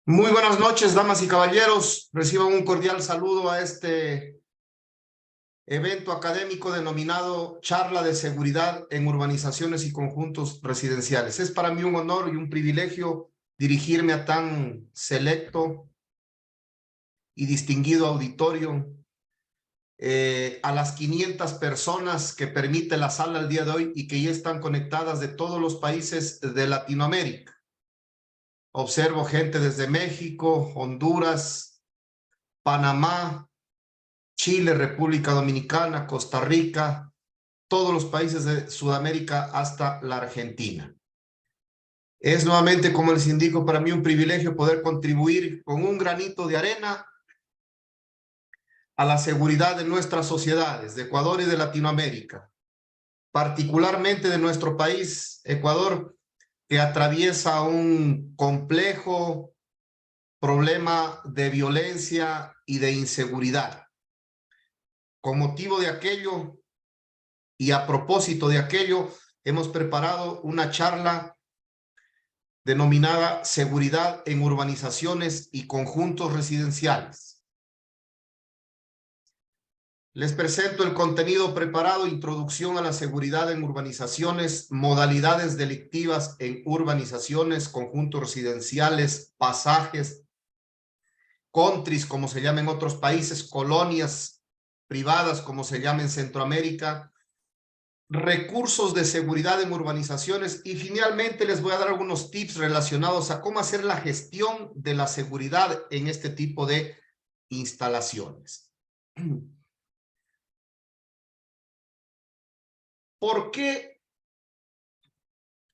Muy buenas noches, damas y caballeros. Reciban un cordial saludo a este evento académico denominado Charla de Seguridad en Urbanizaciones y Conjuntos Residenciales. Es para mí un honor y un privilegio dirigirme a tan selecto y distinguido auditorio, a las 500 personas que permite la sala el día de hoy y que ya están conectadas de todos los países de Latinoamérica. Observo gente desde México, Honduras, Panamá, Chile, República Dominicana, Costa Rica, todos los países de Sudamérica hasta la Argentina. Es nuevamente, como les indico, para mí un privilegio poder contribuir con un granito de arena a la seguridad de nuestras sociedades, de Ecuador y de Latinoamérica, particularmente de nuestro país, Ecuador, que atraviesa un complejo problema de violencia y de inseguridad. Con motivo de aquello, y a propósito de aquello, hemos preparado una charla denominada Seguridad en Urbanizaciones y Conjuntos Residenciales. Les presento el contenido preparado: Introducción a la seguridad en urbanizaciones, modalidades delictivas en urbanizaciones, conjuntos residenciales, pasajes, countries, como se llama en otros países, colonias privadas, como se llama en Centroamérica, recursos de seguridad en urbanizaciones, y finalmente les voy a dar algunos tips relacionados a cómo hacer la gestión de la seguridad en este tipo de instalaciones. ¿Por qué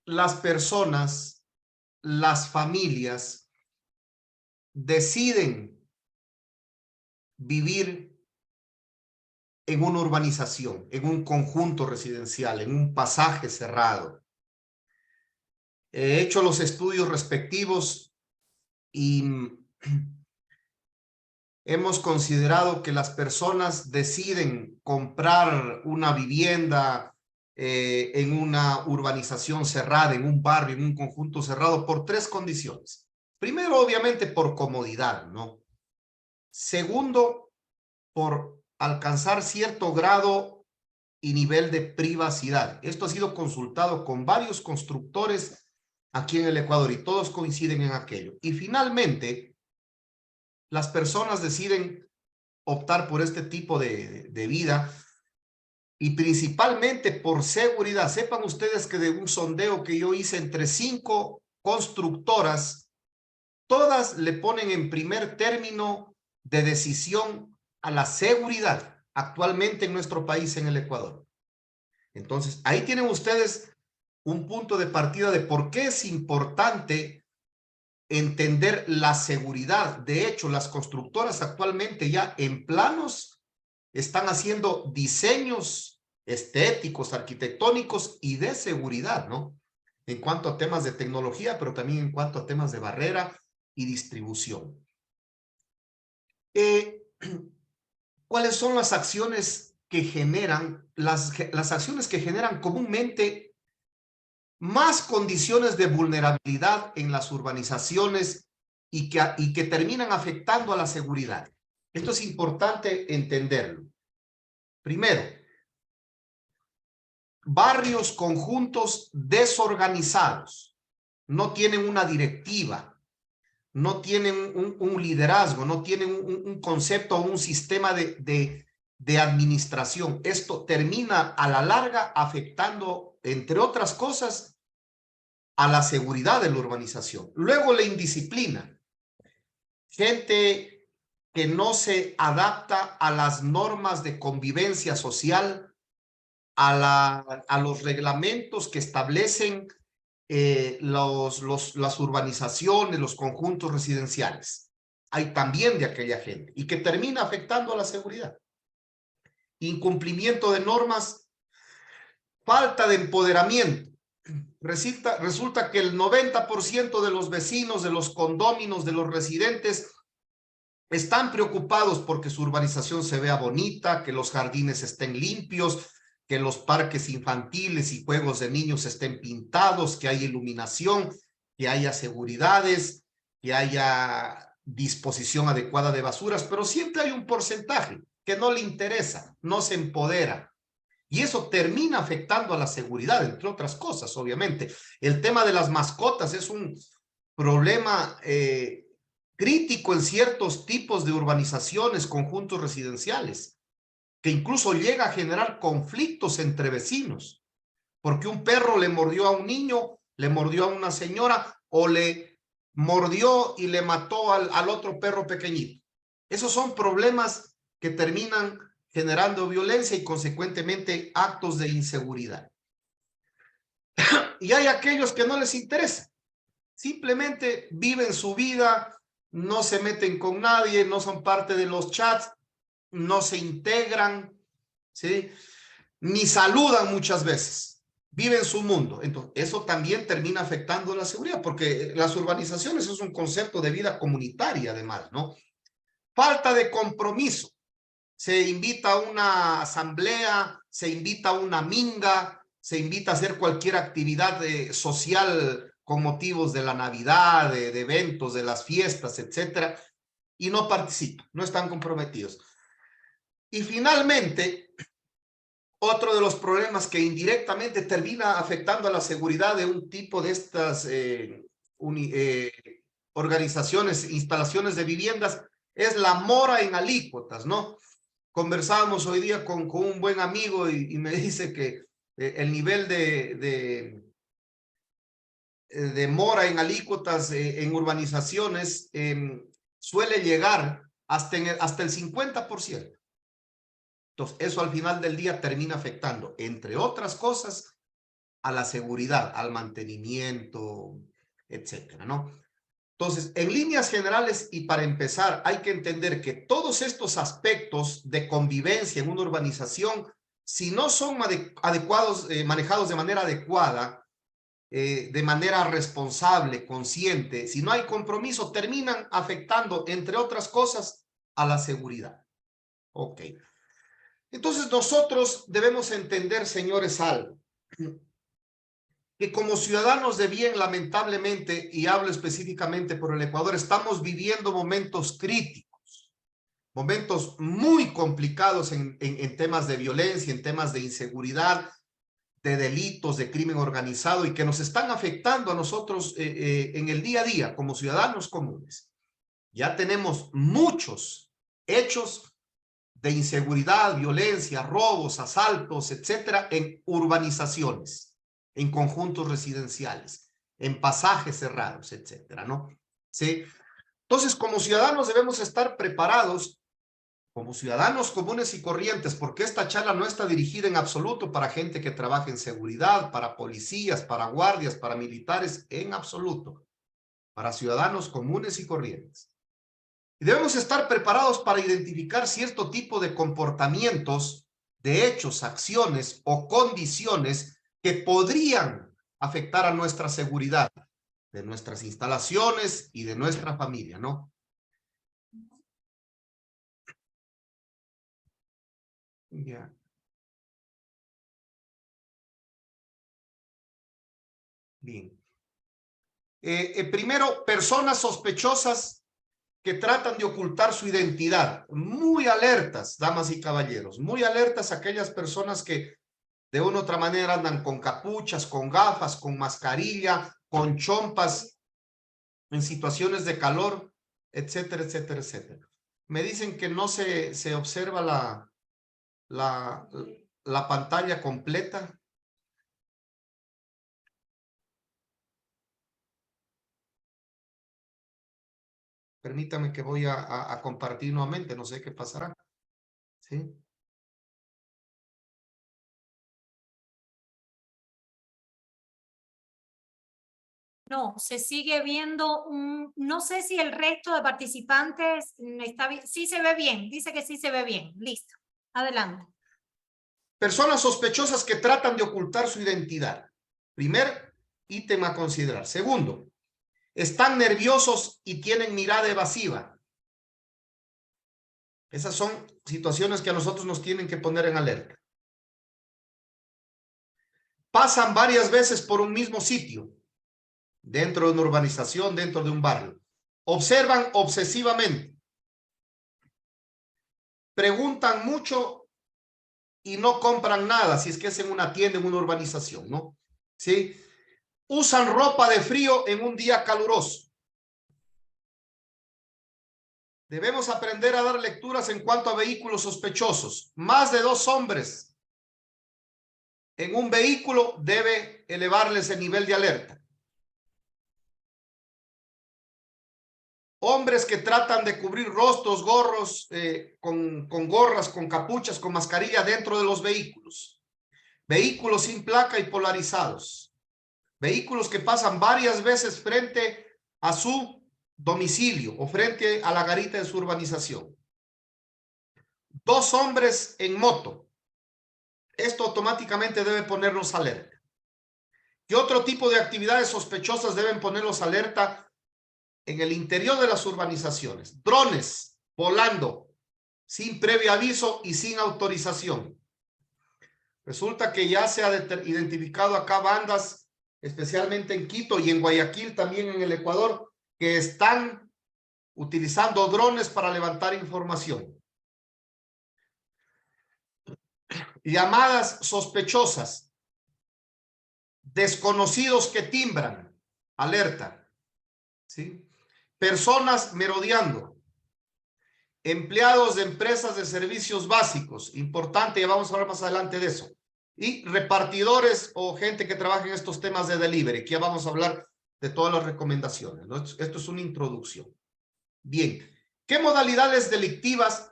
las personas, las familias deciden vivir en una urbanización, en un conjunto residencial, en un pasaje cerrado? He hecho los estudios respectivos y hemos considerado que las personas deciden comprar una vivienda en una urbanización cerrada, en un barrio, en un conjunto cerrado, por tres condiciones. Primero, obviamente, por comodidad, ¿no? Segundo, por alcanzar cierto grado y nivel de privacidad. Esto ha sido consultado con varios constructores aquí en el Ecuador y todos coinciden en aquello. Y finalmente, las personas deciden optar por este tipo de vida y principalmente por seguridad. Sepan ustedes que de un sondeo que yo hice entre 5 constructoras, todas le ponen en primer término de decisión a la seguridad actualmente en nuestro país, en el Ecuador. Entonces, ahí tienen ustedes un punto de partida de por qué es importante entender la seguridad. De hecho, las constructoras actualmente ya en planos están haciendo diseños estéticos, arquitectónicos y de seguridad, ¿no? En cuanto a temas de tecnología, pero también en cuanto a temas de barrera y distribución. ¿Cuáles son las acciones que generan, las acciones que generan comúnmente más condiciones de vulnerabilidad en las urbanizaciones y que terminan afectando a la seguridad? Esto es importante entenderlo. Primero, barrios, conjuntos desorganizados, no tienen una directiva, no tienen un liderazgo, no tienen un concepto o un sistema de administración. Esto termina a la larga afectando, entre otras cosas, a la seguridad de la urbanización. Luego, la indisciplina. Gente que no se adapta a las normas de convivencia social, a los reglamentos que establecen las urbanizaciones, los conjuntos residenciales. Hay también de aquella gente y que termina afectando a la seguridad. Incumplimiento de normas, falta de empoderamiento. Resulta que el 90% de los vecinos, de los condóminos, de los residentes, están preocupados porque su urbanización se vea bonita, que los jardines estén limpios, que los parques infantiles y juegos de niños estén pintados, que haya iluminación, que haya seguridades, que haya disposición adecuada de basuras, pero siempre hay un porcentaje que no le interesa, no se empodera. Y eso termina afectando a la seguridad, entre otras cosas, obviamente. El tema de las mascotas es un problema crítico en ciertos tipos de urbanizaciones, conjuntos residenciales, que incluso llega a generar conflictos entre vecinos, porque un perro le mordió a un niño, le mordió a una señora, o le mordió y le mató al otro perro pequeñito. Esos son problemas que terminan generando violencia y consecuentemente actos de inseguridad. Y hay aquellos que no les interesa, simplemente viven su vida, no se meten con nadie, no son parte de los chats, no se integran, ¿sí? Ni saludan muchas veces, viven su mundo. Entonces, eso también termina afectando la seguridad, porque las urbanizaciones es un concepto de vida comunitaria además, ¿no? Falta de compromiso. Se invita a una asamblea, se invita a una minga, se invita a hacer cualquier actividad social con motivos de la Navidad, de eventos, de las fiestas, etcétera, y no participan, no están comprometidos. Y finalmente, otro de los problemas que indirectamente termina afectando a la seguridad de un tipo de estas organizaciones, instalaciones de viviendas, es la mora en alícuotas, ¿no? Conversábamos hoy día con un buen amigo y me dice que el nivel de mora en alícuotas en urbanizaciones suele llegar hasta el 50%. Entonces, eso al final del día termina afectando, entre otras cosas, a la seguridad, al mantenimiento, etcétera, ¿no? Entonces, en líneas generales y para empezar, hay que entender que todos estos aspectos de convivencia en una urbanización, si no son adecuados, manejados de manera adecuada, de manera responsable, consciente, si no hay compromiso, terminan afectando, entre otras cosas, a la seguridad. Ok. Entonces, nosotros debemos entender, señores, algo. Que como ciudadanos de bien, lamentablemente, y hablo específicamente por el Ecuador, estamos viviendo momentos críticos, momentos muy complicados en temas de violencia, en temas de inseguridad, de delitos, de crimen organizado, y que nos están afectando a nosotros en el día a día como ciudadanos comunes. Ya tenemos muchos hechos de inseguridad, violencia, robos, asaltos, etcétera, en urbanizaciones, en conjuntos residenciales, en pasajes cerrados, etcétera, ¿no? ¿Sí? Entonces, como ciudadanos debemos estar preparados, como ciudadanos comunes y corrientes, porque esta charla no está dirigida en absoluto para gente que trabaja en seguridad, para policías, para guardias, para militares, en absoluto, para ciudadanos comunes y corrientes. Y debemos estar preparados para identificar cierto tipo de comportamientos, de hechos, acciones o condiciones que podrían afectar a nuestra seguridad, de nuestras instalaciones y de nuestra familia, ¿no? Ya. Bien. Primero, personas sospechosas que tratan de ocultar su identidad. Muy alertas, damas y caballeros, muy alertas aquellas personas que de una u otra manera andan con capuchas, con gafas, con mascarilla, con chompas, en situaciones de calor, etcétera, etcétera, etcétera. Me dicen que no se observa la pantalla completa. Permítame que voy a compartir nuevamente, no sé qué pasará. ¿Sí? No, se sigue viendo no sé si el resto de participantes está bien. Sí se ve bien, dice que sí se ve bien. Listo, adelante. Personas sospechosas que tratan de ocultar su identidad. Primer ítem a considerar. Segundo, están nerviosos y tienen mirada evasiva. Esas son situaciones que a nosotros nos tienen que poner en alerta. Pasan varias veces por un mismo sitio, dentro de una urbanización, dentro de un barrio. Observan obsesivamente. Preguntan mucho y no compran nada, si es que es en una tienda, en una urbanización, ¿no? ¿Sí? Usan ropa de frío en un día caluroso. Debemos aprender a dar lecturas en cuanto a vehículos sospechosos. Más de 2 hombres en un vehículo debe elevarles el nivel de alerta. Hombres que tratan de cubrir rostros, gorros, con gorras, con capuchas, con mascarilla dentro de los vehículos. Vehículos sin placa y polarizados. Vehículos que pasan varias veces frente a su domicilio o frente a la garita de su urbanización. 2 hombres en moto. Esto automáticamente debe ponernos alerta. ¿Qué otro tipo de actividades sospechosas deben ponernos alerta en el interior de las urbanizaciones? Drones volando sin previo aviso y sin autorización. Resulta que ya se ha identificado acá bandas, especialmente en Quito y en Guayaquil, también en el Ecuador, que están utilizando drones para levantar información. Llamadas sospechosas. Desconocidos que timbran. Alerta. ¿Sí? Personas merodeando. Empleados de empresas de servicios básicos. Importante, ya vamos a hablar más adelante de eso. Y repartidores o gente que trabaja en estos temas de delivery, que ya vamos a hablar de todas las recomendaciones, ¿no? Esto es una introducción. Bien, ¿qué modalidades delictivas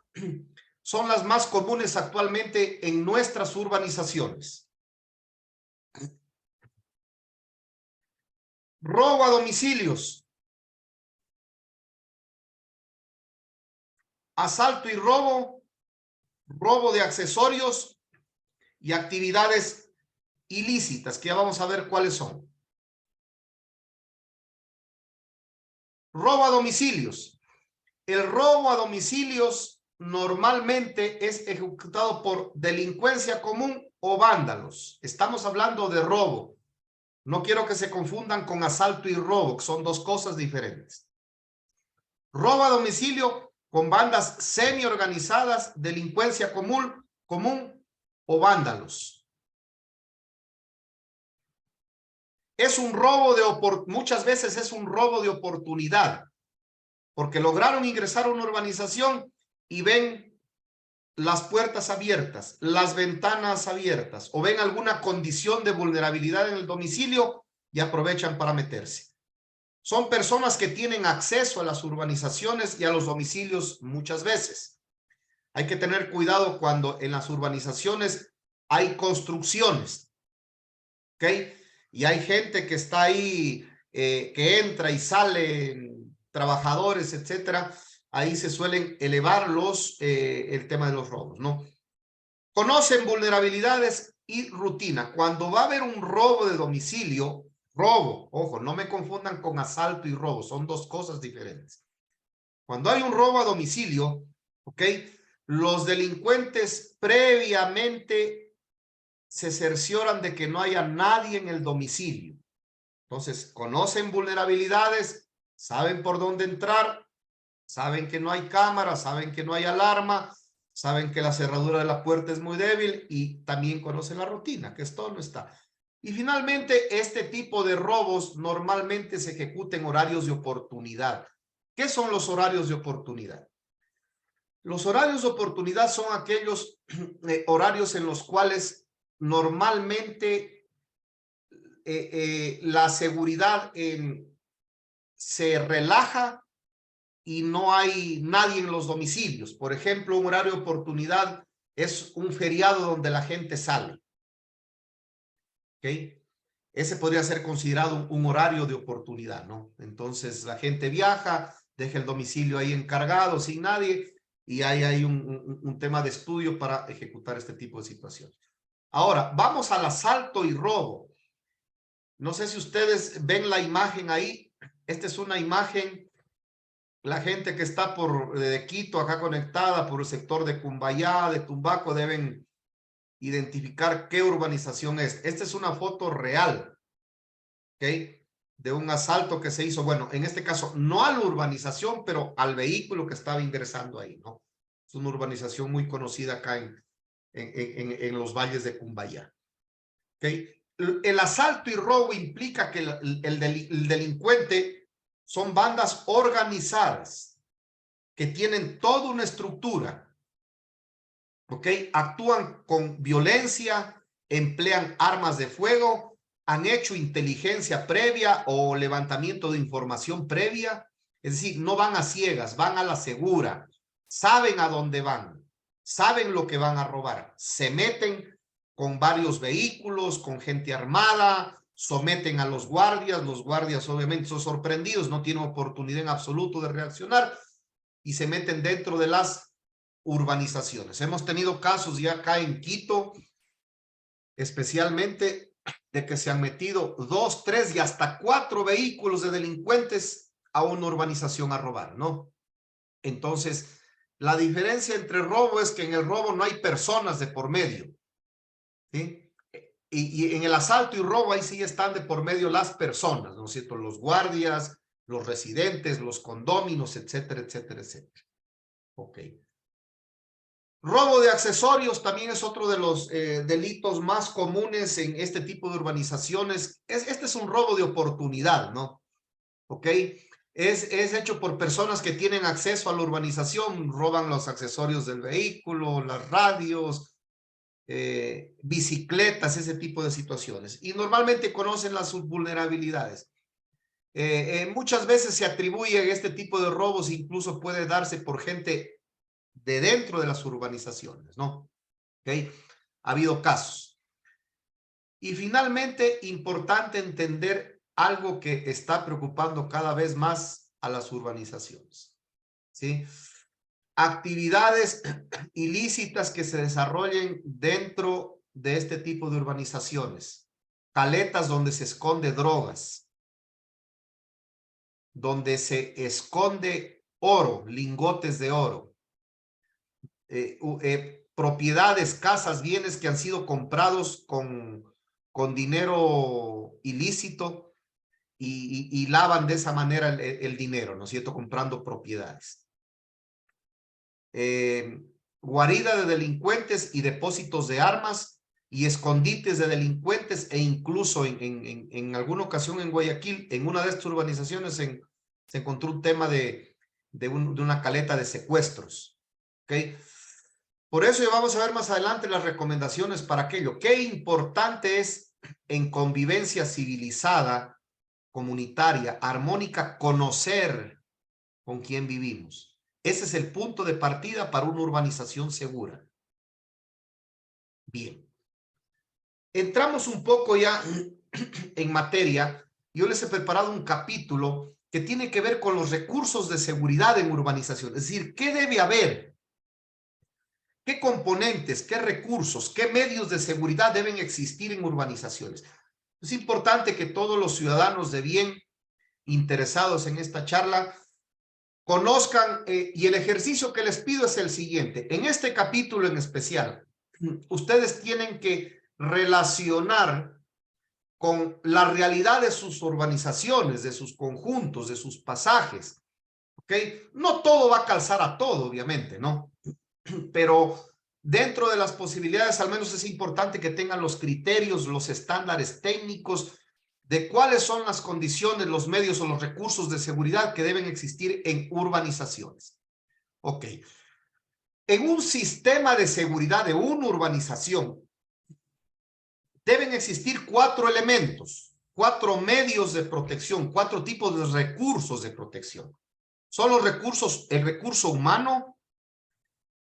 son las más comunes actualmente en nuestras urbanizaciones? Robo a domicilios, asalto y robo, robo de accesorios y actividades ilícitas, que ya vamos a ver cuáles son. Robo a domicilios. El robo a domicilios normalmente es ejecutado por delincuencia común o vándalos. Estamos hablando de robo. No quiero que se confundan con asalto y robo, que son 2 cosas diferentes. Robo a domicilio con bandas semi-organizadas, delincuencia común o vándalos. Es un robo de muchas veces es un robo de oportunidad, porque lograron ingresar a una urbanización y ven las puertas abiertas, las ventanas abiertas, o ven alguna condición de vulnerabilidad en el domicilio y aprovechan para meterse. Son personas que tienen acceso a las urbanizaciones y a los domicilios muchas veces. Hay que tener cuidado cuando en las urbanizaciones hay construcciones, ¿ok? Y hay gente que está ahí, que entra y sale, trabajadores, etcétera. Ahí se suelen elevar el tema de los robos, ¿no? Conocen vulnerabilidades y rutina. Cuando va a haber un robo de domicilio, robo, ojo, no me confundan con asalto y robo, son 2 cosas diferentes. Cuando hay un robo a domicilio, ¿ok? Los delincuentes previamente se cercioran de que no haya nadie en el domicilio. Entonces, conocen vulnerabilidades, saben por dónde entrar, saben que no hay cámara, saben que no hay alarma, saben que la cerradura de la puerta es muy débil y también conocen la rutina, que esto no está. Y finalmente, este tipo de robos normalmente se ejecuta en horarios de oportunidad. ¿Qué son los horarios de oportunidad? Los horarios de oportunidad son aquellos horarios en los cuales normalmente la seguridad se relaja y no hay nadie en los domicilios. Por ejemplo, un horario de oportunidad es un feriado donde la gente sale. ¿Ok? Ese podría ser considerado un horario de oportunidad, ¿no? Entonces la gente viaja, deja el domicilio ahí encargado, sin nadie, y ahí hay un tema de estudio para ejecutar este tipo de situaciones. Ahora, vamos al asalto y robo. No sé si ustedes ven la imagen ahí. Esta es una imagen. La gente que está de Quito acá conectada por el sector de Cumbayá, de Tumbaco, deben identificar qué urbanización es. Esta es una foto real, ¿ok? de un asalto que se hizo, bueno, en este caso, no a la urbanización, pero al vehículo que estaba ingresando ahí, ¿no? Es una urbanización muy conocida acá en los valles de Cumbayá. ¿Okay? El asalto y robo implica que el delincuente son bandas organizadas que tienen toda una estructura, ¿ok? Actúan con violencia, emplean armas de fuego, han hecho inteligencia previa o levantamiento de información previa, es decir, no van a ciegas, van a la segura, saben a dónde van, saben lo que van a robar, se meten con varios vehículos, con gente armada, someten a los guardias obviamente son sorprendidos, no tienen oportunidad en absoluto de reaccionar y se meten dentro de las urbanizaciones. Hemos tenido casos ya acá en Quito, especialmente de que se han metido 2, 3 y hasta 4 vehículos de delincuentes a una urbanización a robar, ¿no? Entonces, la diferencia entre robo es que en el robo no hay personas de por medio, ¿sí? Y en el asalto y robo ahí sí están de por medio las personas, ¿no es cierto? Los guardias, los residentes, los condóminos, etcétera, etcétera, etcétera. Ok. Robo de accesorios también es otro de los delitos más comunes en este tipo de urbanizaciones. Este es un robo de oportunidad, ¿no? ¿Ok? Es hecho por personas que tienen acceso a la urbanización, roban los accesorios del vehículo, las radios, bicicletas, ese tipo de situaciones. Y normalmente conocen las vulnerabilidades. Muchas veces se atribuye este tipo de robos, incluso puede darse por gente de dentro de las urbanizaciones, ¿no? ¿Okay? Ha habido casos. Y finalmente, importante entender algo que está preocupando cada vez más a las urbanizaciones, ¿sí? Actividades ilícitas que se desarrollen dentro de este tipo de urbanizaciones. Caletas donde se esconde drogas, donde se esconde oro, lingotes de oro, propiedades, casas, bienes que han sido comprados con dinero ilícito y lavan de esa manera el dinero, ¿no es cierto? Comprando propiedades. Guarida de delincuentes y depósitos de armas y escondites de delincuentes e incluso en alguna ocasión en Guayaquil, en una de estas urbanizaciones se encontró un tema de una caleta de secuestros. ¿Ok? Por eso ya vamos a ver más adelante las recomendaciones para aquello. Qué importante es en convivencia civilizada, comunitaria, armónica, conocer con quién vivimos. Ese es el punto de partida para una urbanización segura. Bien. Entramos un poco ya en materia. Yo les he preparado un capítulo que tiene que ver con los recursos de seguridad en urbanización. Es decir, ¿qué debe haber? ¿Qué componentes, qué recursos, qué medios de seguridad deben existir en urbanizaciones? Es importante que todos los ciudadanos de bien interesados en esta charla conozcan, y el ejercicio que les pido es el siguiente. En este capítulo en especial, ustedes tienen que relacionar con la realidad de sus urbanizaciones, de sus conjuntos, de sus pasajes. ¿Ok? No todo va a calzar a todo, obviamente, ¿no? Pero dentro de las posibilidades, al menos es importante que tengan los criterios, los estándares técnicos de cuáles son las condiciones, los medios o los recursos de seguridad que deben existir en urbanizaciones. Ok. En un sistema de seguridad de una urbanización, deben existir 4 elementos, 4 medios de protección, 4 tipos de recursos de protección. Son los recursos, el recurso humano,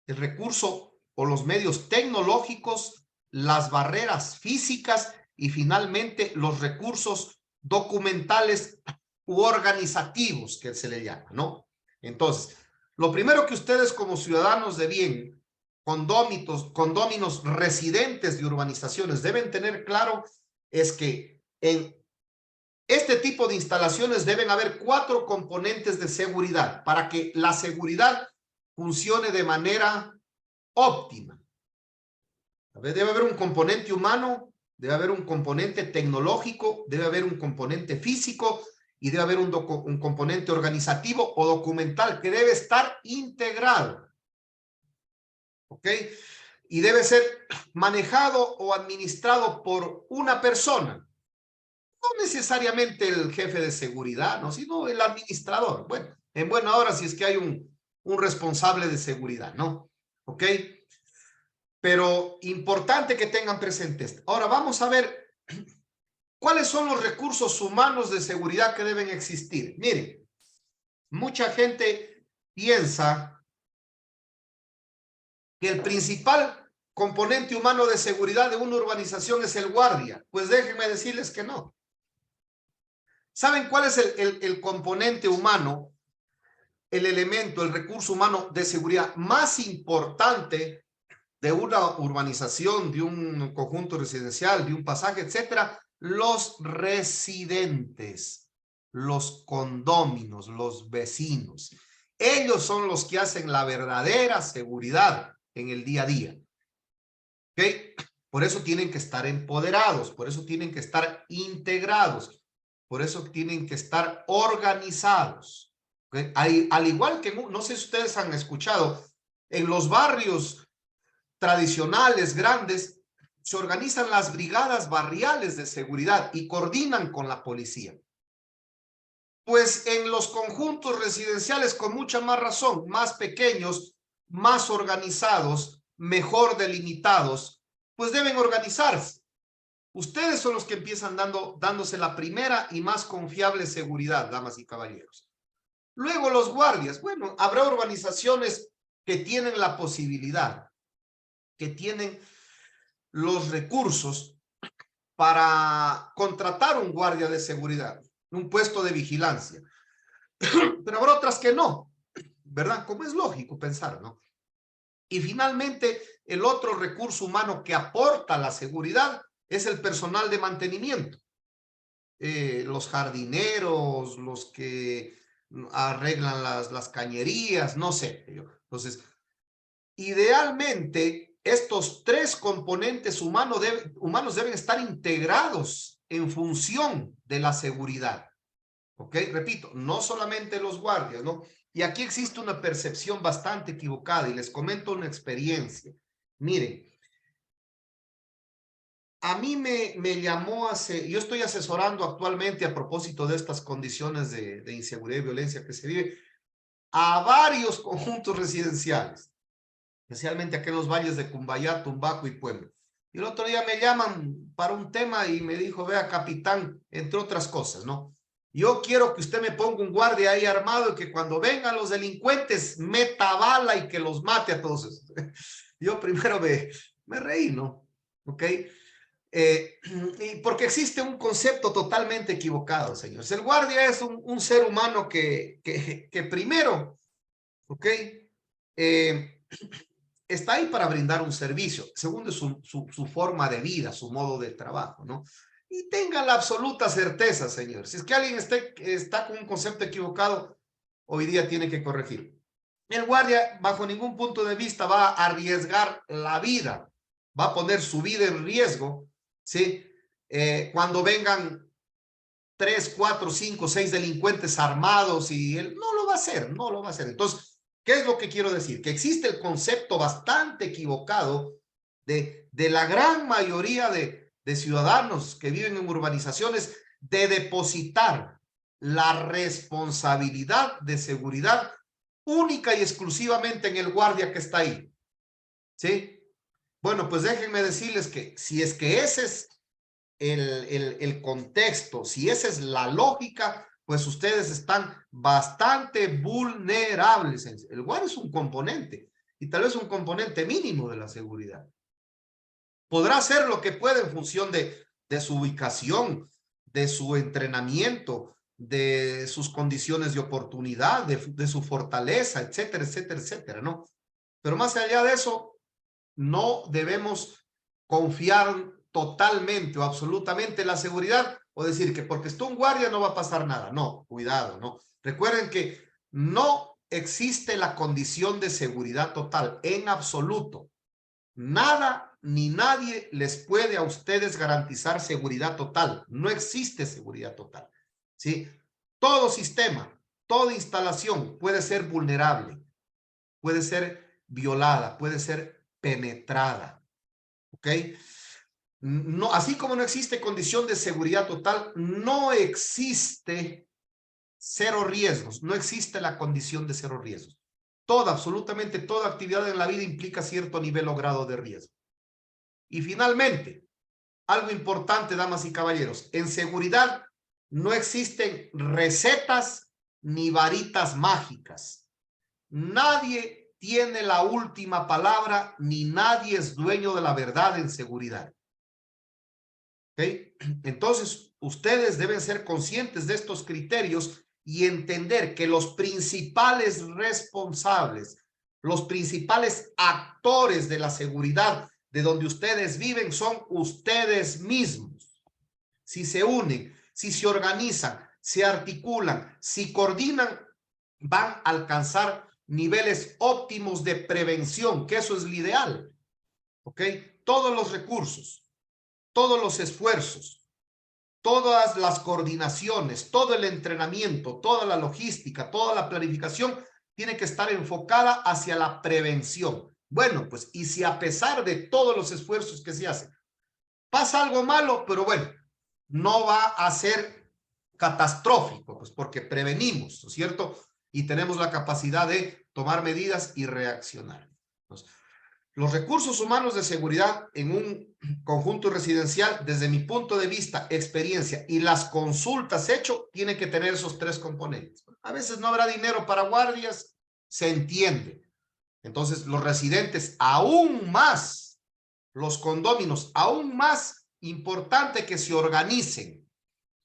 el recurso o los medios tecnológicos, las barreras físicas y finalmente los recursos documentales u organizativos que se le llama, ¿no? Entonces, lo primero que ustedes como ciudadanos de bien, condóminos residentes de urbanizaciones deben tener claro es que en este tipo de instalaciones deben haber 4 componentes de seguridad para que la seguridad funcione de manera óptima. Debe haber un componente humano, Debe haber un componente tecnológico, debe haber un componente físico y debe haber un componente organizativo o documental que debe estar integrado. ¿Ok? Y debe ser manejado o administrado por una persona. No necesariamente el jefe de seguridad, ¿no? Sino el administrador. Bueno, en buena hora si es que hay un responsable de seguridad, ¿no? ¿Ok? Pero importante que tengan presentes. Ahora vamos a ver cuáles son los recursos humanos de seguridad que deben existir. Miren, mucha gente piensa que el principal componente humano de seguridad de una urbanización es el guardia. Pues déjenme decirles que no. ¿Saben cuál es el componente humano, el elemento, el recurso humano de seguridad más importante de una urbanización, de un conjunto residencial, de un pasaje, etcétera? Los residentes, los condóminos, los vecinos. Ellos son los que hacen la verdadera seguridad en el día a día. ¿Ok? Por eso tienen que estar empoderados, por eso tienen que estar integrados, por eso tienen que estar organizados. ¿Okay? Al igual que, no sé si ustedes han escuchado, en los barrios tradicionales grandes se organizan las brigadas barriales de seguridad y coordinan con la policía. Pues en los conjuntos residenciales, con mucha más razón, más pequeños, más organizados, mejor delimitados, pues deben organizarse. Ustedes son los que empiezan dándose la primera y más confiable seguridad, damas y caballeros. Luego los guardias. Bueno, habrá urbanizaciones que tienen la posibilidad, que tienen los recursos para contratar un guardia de seguridad, un puesto de vigilancia. Pero habrá otras que no, ¿verdad? Como es lógico pensar, ¿no? Y finalmente, el otro recurso humano que aporta la seguridad es el personal de mantenimiento. Los jardineros, los que arreglan las cañerías, no sé. Entonces, idealmente, estos tres componentes humanos deben estar integrados en función de la seguridad. ¿Ok? Repito, no solamente los guardias, ¿no? Y aquí existe una percepción bastante equivocada y les comento una experiencia. Miren, a mí me llamó yo estoy asesorando actualmente a propósito de estas condiciones de inseguridad y violencia que se vive a varios conjuntos residenciales, especialmente aquí en los valles de Cumbayá, Tumbaco y Pueblo. Y el otro día me llaman para un tema y me dijo, vea, capitán, entre otras cosas, ¿no? Yo quiero que usted me ponga un guardia ahí armado y que cuando vengan los delincuentes meta bala y que los mate a todos. Yo primero me reí, ¿no? ¿Ok? Porque existe un concepto totalmente equivocado, señores. El guardia es un ser humano que primero, ¿ok? Está ahí para brindar un servicio. Segundo, es su forma de vida, su modo de trabajo, ¿no? Y tengan la absoluta certeza, señor. Si es que alguien está con un concepto equivocado, hoy día tiene que corregir. El guardia, bajo ningún punto de vista, va a arriesgar la vida, va a poner su vida en riesgo, ¿sí? Cuando vengan 3, 4, 5, 6 delincuentes armados y él no lo va a hacer, no lo va a hacer. Entonces, ¿qué es lo que quiero decir? Que existe el concepto bastante equivocado de la gran mayoría de ciudadanos que viven en urbanizaciones de depositar la responsabilidad de seguridad única y exclusivamente en el guardia que está ahí. ¿Sí? Bueno, pues déjenme decirles que si es que ese es el contexto, si esa es la lógica, pues ustedes están bastante vulnerables. El guardia es un componente y tal vez un componente mínimo de la seguridad. Podrá hacer lo que puede en función de su ubicación, de su entrenamiento, de sus condiciones de oportunidad, de su fortaleza, etcétera, etcétera, etcétera, ¿no? Pero más allá de eso, no debemos confiar totalmente o absolutamente en la seguridad o decir que porque está un guardia no va a pasar nada. No, cuidado, no. Recuerden que no existe la condición de seguridad total en absoluto. Nada ni nadie les puede a ustedes garantizar seguridad total. No existe seguridad total, ¿sí? Todo sistema, toda instalación puede ser vulnerable, puede ser violada, puede ser penetrada, ¿ok? No, así como no existe condición de seguridad total, no existe cero riesgos, no existe la condición de cero riesgos. Toda, absolutamente toda actividad en la vida implica cierto nivel o grado de riesgo. Y finalmente, algo importante, damas y caballeros, en seguridad no existen recetas ni varitas mágicas. Nadie tiene la última palabra, ni nadie es dueño de la verdad en seguridad. ¿Okay? Entonces, ustedes deben ser conscientes de estos criterios y entender que los principales responsables, los principales actores de la seguridad de donde ustedes viven son ustedes mismos. Si se unen, si se organizan, se articulan, si coordinan, van a alcanzar niveles óptimos de prevención, que eso es lo ideal. ¿Ok? Todos los recursos, todos los esfuerzos, todas las coordinaciones, todo el entrenamiento, toda la logística, toda la planificación tiene que estar enfocada hacia la prevención. Bueno, pues, y si a pesar de todos los esfuerzos que se hacen, pasa algo malo, pero bueno, no va a ser catastrófico, pues porque prevenimos, ¿no es cierto? Y tenemos la capacidad de tomar medidas y reaccionar. Entonces, los recursos humanos de seguridad en un conjunto residencial, desde mi punto de vista, experiencia y las consultas hecho, tiene que tener esos tres componentes. A veces no habrá dinero para guardias, se entiende. Entonces, los residentes aún más, los condóminos aún más importante que se organicen,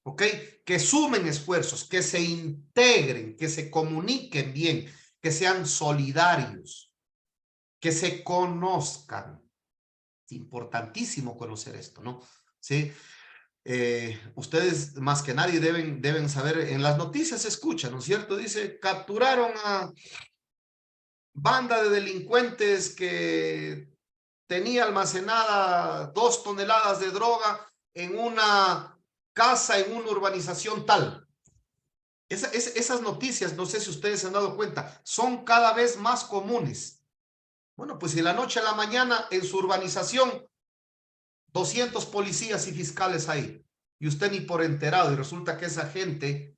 ¿ok? Que sumen esfuerzos, que se integren, que se comuniquen bien, que sean solidarios, que se conozcan. Es importantísimo conocer esto, ¿no? Sí. Ustedes más que nadie deben saber, en las noticias se escucha, ¿no es cierto? Dice, capturaron a banda de delincuentes que tenía almacenada 2 toneladas de droga en una casa, en una urbanización tal. Esas noticias, no sé si ustedes se han dado cuenta, son cada vez más comunes. Bueno, pues de la noche a la mañana en su urbanización, 200 policías y fiscales ahí. Y usted ni por enterado. Y resulta que esa gente,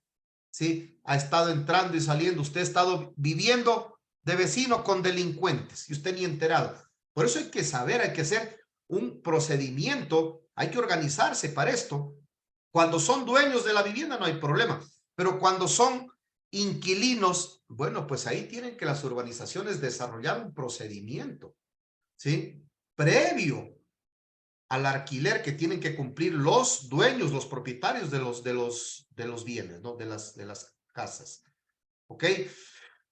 ¿sí? Ha estado entrando y saliendo. Usted ha estado viviendo de vecino con delincuentes. Y usted ni enterado. Por eso hay que saber, hay que hacer un procedimiento. Hay que organizarse para esto. Cuando son dueños de la vivienda no hay problema. Pero cuando son inquilinos, bueno, pues ahí tienen que las urbanizaciones desarrollar un procedimiento, ¿sí? Previo al alquiler que tienen que cumplir los dueños, los propietarios de los bienes, ¿no? De las casas, ¿ok?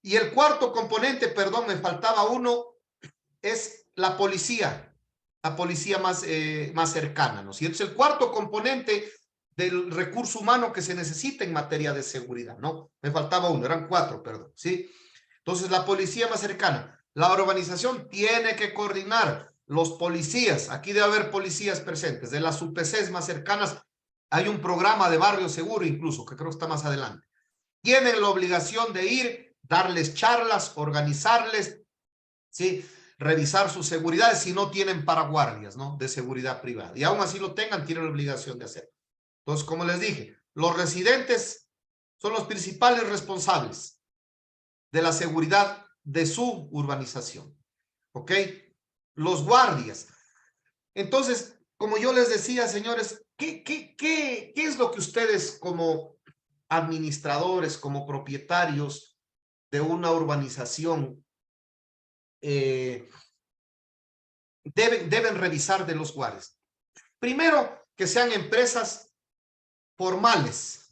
Y el cuarto componente, perdón, me faltaba uno, es la policía más cercana, ¿no? Y es el cuarto componente del recurso humano que se necesita en materia de seguridad, ¿no? Me faltaba uno, eran 4, perdón, ¿sí? Entonces, la policía más cercana, la urbanización tiene que coordinar los policías, aquí debe haber policías presentes, de las UPCs más cercanas, hay un programa de barrio seguro incluso, que creo que está más adelante. Tienen la obligación de ir, darles charlas, organizarles, ¿sí? Revisar sus seguridades si no tienen paraguardias, ¿no? De seguridad privada. Y aún así lo tengan, tienen la obligación de hacer. Entonces, como les dije, los residentes son los principales responsables de la seguridad de su urbanización, ¿ok? Los guardias. Entonces, como yo les decía, señores, ¿qué es lo que ustedes como administradores, como propietarios de una urbanización deben revisar de los guardias? Primero, que sean empresas formales,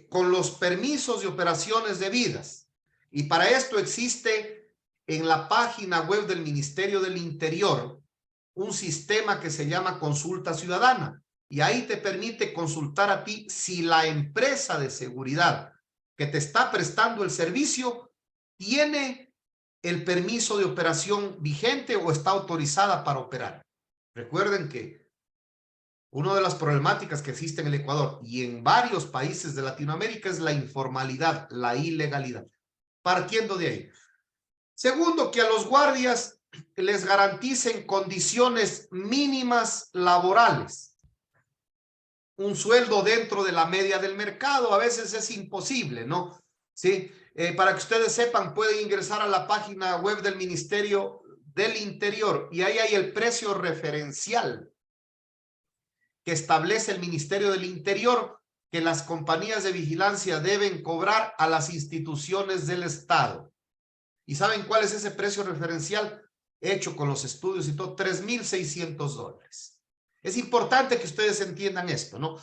con los permisos y operaciones debidas. Y para esto existe en la página web del Ministerio del Interior un sistema que se llama consulta ciudadana. Y ahí te permite consultar a ti si la empresa de seguridad que te está prestando el servicio tiene el permiso de operación vigente o está autorizada para operar. Recuerden que una de las problemáticas que existe en el Ecuador y en varios países de Latinoamérica es la informalidad, la ilegalidad. Partiendo de ahí. Segundo, que a los guardias les garanticen condiciones mínimas laborales. Un sueldo dentro de la media del mercado, a veces es imposible, ¿no? Sí, para que ustedes sepan, pueden ingresar a la página web del Ministerio del Interior y ahí hay el precio referencial que establece el Ministerio del Interior que las compañías de vigilancia deben cobrar a las instituciones del Estado. ¿Y saben cuál es ese precio referencial? Hecho con los estudios y todo, $3,600. Es importante que ustedes entiendan esto, ¿no?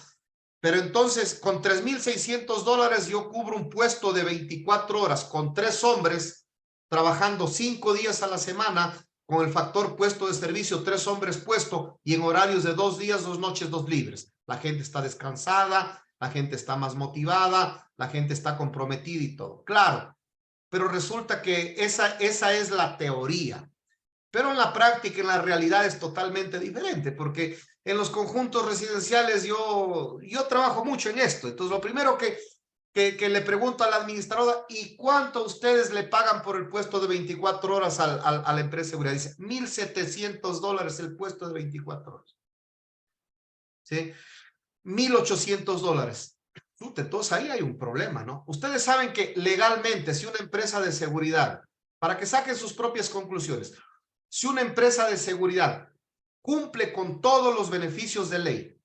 Pero entonces, con $3,600 yo cubro un puesto de 24 horas con 3 hombres trabajando 5 días a la semana con el factor puesto de servicio, 3 hombres puesto y en horarios de 2 días, 2 noches, 2 libres. La gente está descansada, la gente está más motivada, la gente está comprometida y todo. Claro, pero resulta que esa es la teoría. Pero en la práctica, en la realidad es totalmente diferente, porque en los conjuntos residenciales yo trabajo mucho en esto. Entonces, lo primero que le pregunto a la administradora, ¿y cuánto ustedes le pagan por el puesto de 24 horas a la empresa de seguridad? Dice, $1,700 el puesto de 24 horas. ¿Sí? $1,800. Entonces ahí hay un problema, ¿no? Ustedes saben que legalmente, si una empresa de seguridad, para que saquen sus propias conclusiones, si una empresa de seguridad cumple con todos los beneficios de ley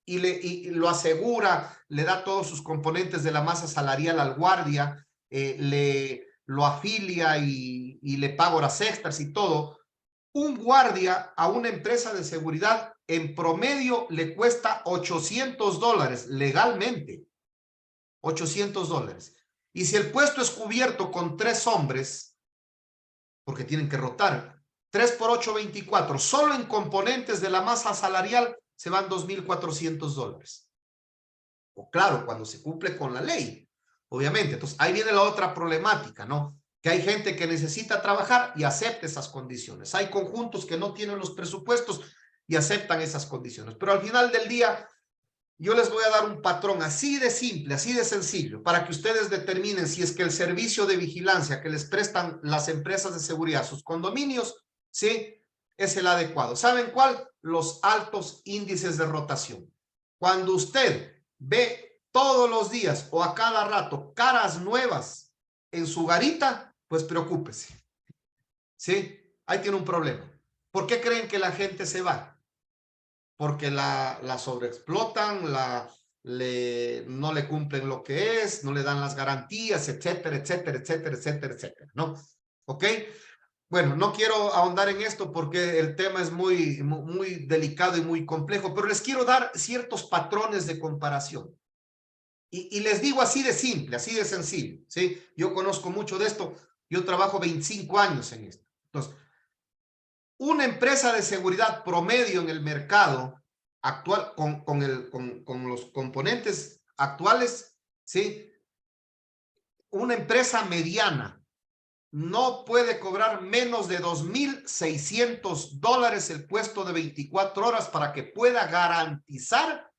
y lo asegura, le da todos sus componentes de la masa salarial al guardia, lo afilia y le paga horas extras y todo, un guardia a una empresa de seguridad en promedio le cuesta $800 legalmente. $800. Y si el puesto es cubierto con 3 hombres, porque tienen que rotar, 3 por 8, 24, solo en componentes de la masa salarial se van $2,400. O claro, cuando se cumple con la ley, obviamente. Entonces, ahí viene la otra problemática, ¿no? Que hay gente que necesita trabajar y acepta esas condiciones. Hay conjuntos que no tienen los presupuestos y aceptan esas condiciones. Pero al final del día, yo les voy a dar un patrón así de simple, así de sencillo, para que ustedes determinen si es que el servicio de vigilancia que les prestan las empresas de seguridad a sus condominios, ¿sí?, es el adecuado. ¿Saben cuál? Los altos índices de rotación. Cuando usted ve todos los días o a cada rato caras nuevas en su garita, pues preocúpese. ¿Sí? Ahí tiene un problema. ¿Por qué creen que la gente se va? Porque la sobreexplotan, no le cumplen lo que es, no le dan las garantías, etcétera, etcétera, etcétera, etcétera, etcétera, ¿no? ¿Ok? Bueno, no quiero ahondar en esto porque el tema es muy, muy delicado y muy complejo, pero les quiero dar ciertos patrones de comparación. Y les digo así de simple, así de sencillo, ¿sí? Yo conozco mucho de esto, yo trabajo 25 años en esto. Entonces, una empresa de seguridad promedio en el mercado actual, con los componentes actuales, ¿sí? Una empresa mediana no puede cobrar menos de $2,600 el puesto de 24 horas para que pueda garantizar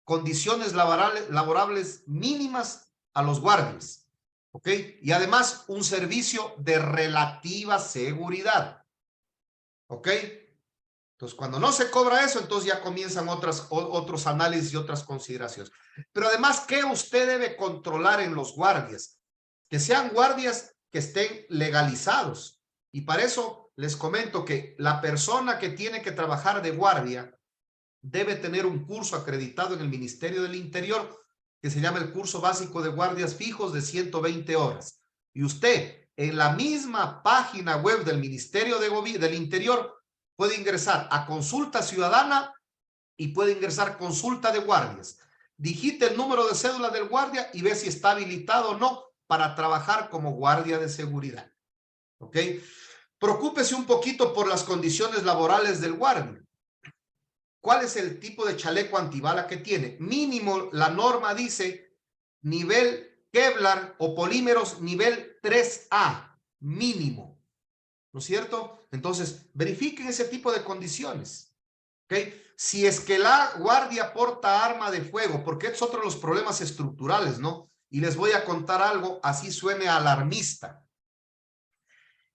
condiciones laborables mínimas a los guardias, ¿ok? Y además un servicio de relativa seguridad, ¿ok? Entonces, cuando no se cobra eso, entonces ya comienzan otros análisis y otras consideraciones. Pero además, ¿qué usted debe controlar en los guardias? Que sean guardias que estén legalizados. Y para eso les comento que la persona que tiene que trabajar de guardia debe tener un curso acreditado en el Ministerio del Interior que se llama el curso básico de guardias fijos de 120 horas. Y usted, en la misma página web del Ministerio del Interior, puede ingresar a consulta ciudadana y puede ingresar consulta de guardias. Digite el número de cédula del guardia y ve si está habilitado o no para trabajar como guardia de seguridad. ¿Ok? Preocúpese un poquito por las condiciones laborales del guardia. ¿Cuál es el tipo de chaleco antibala que tiene? Mínimo, la norma dice nivel Kevlar o polímeros nivel 3A, mínimo. ¿no es cierto? Entonces, verifiquen ese tipo de condiciones, ¿ok? Si es que la guardia porta arma de fuego, porque es otro de los problemas estructurales, ¿no? Y les voy a contar algo, así suene alarmista.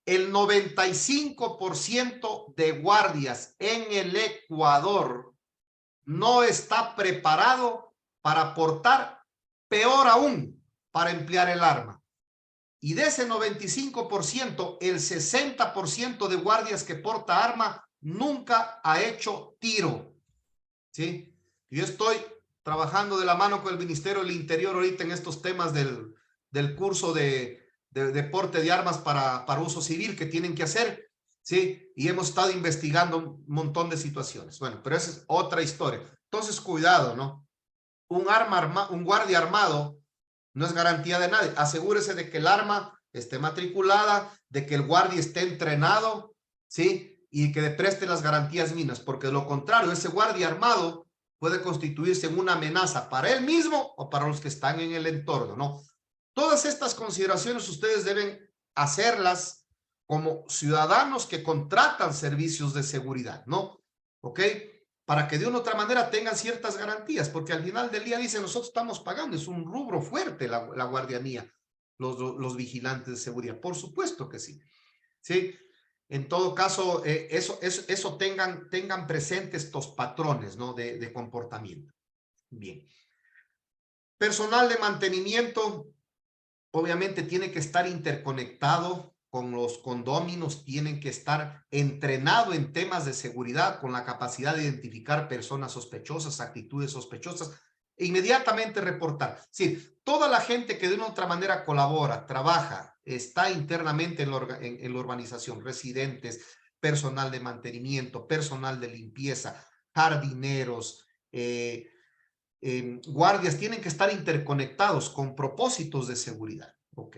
El 95% de guardias en el Ecuador no está preparado para portar, peor aún, para emplear el arma. Y de ese 95%, el 60% de guardias que porta arma nunca ha hecho tiro, ¿sí? Yo estoy trabajando de la mano con el Ministerio del Interior ahorita en estos temas del curso de porte de armas para uso civil que tienen que hacer, ¿sí? Y hemos estado investigando un montón de situaciones. Bueno, pero esa es otra historia. Entonces, cuidado, ¿no? Un guardia armado no es garantía de nadie. Asegúrese de que el arma esté matriculada, de que el guardia esté entrenado, ¿sí? Y que le preste las garantías mínimas, porque de lo contrario, ese guardia armado puede constituirse en una amenaza para él mismo o para los que están en el entorno, ¿no? Todas estas consideraciones ustedes deben hacerlas como ciudadanos que contratan servicios de seguridad, ¿no? ¿Ok? Para que de una u otra manera tengan ciertas garantías, porque al final del día dicen, nosotros estamos pagando, es un rubro fuerte la guardianía, los vigilantes de seguridad, por supuesto que sí, ¿sí? En todo caso, eso tengan presentes estos patrones, ¿no? de comportamiento. Bien. Personal de mantenimiento, obviamente tiene que estar interconectado con los condóminos, tienen que estar entrenado en temas de seguridad con la capacidad de identificar personas sospechosas, actitudes sospechosas e inmediatamente reportar. Sí, toda la gente que de una u otra manera colabora, trabaja, está internamente en la urbanización, residentes, personal de mantenimiento, personal de limpieza, jardineros, guardias, tienen que estar interconectados con propósitos de seguridad. Ok.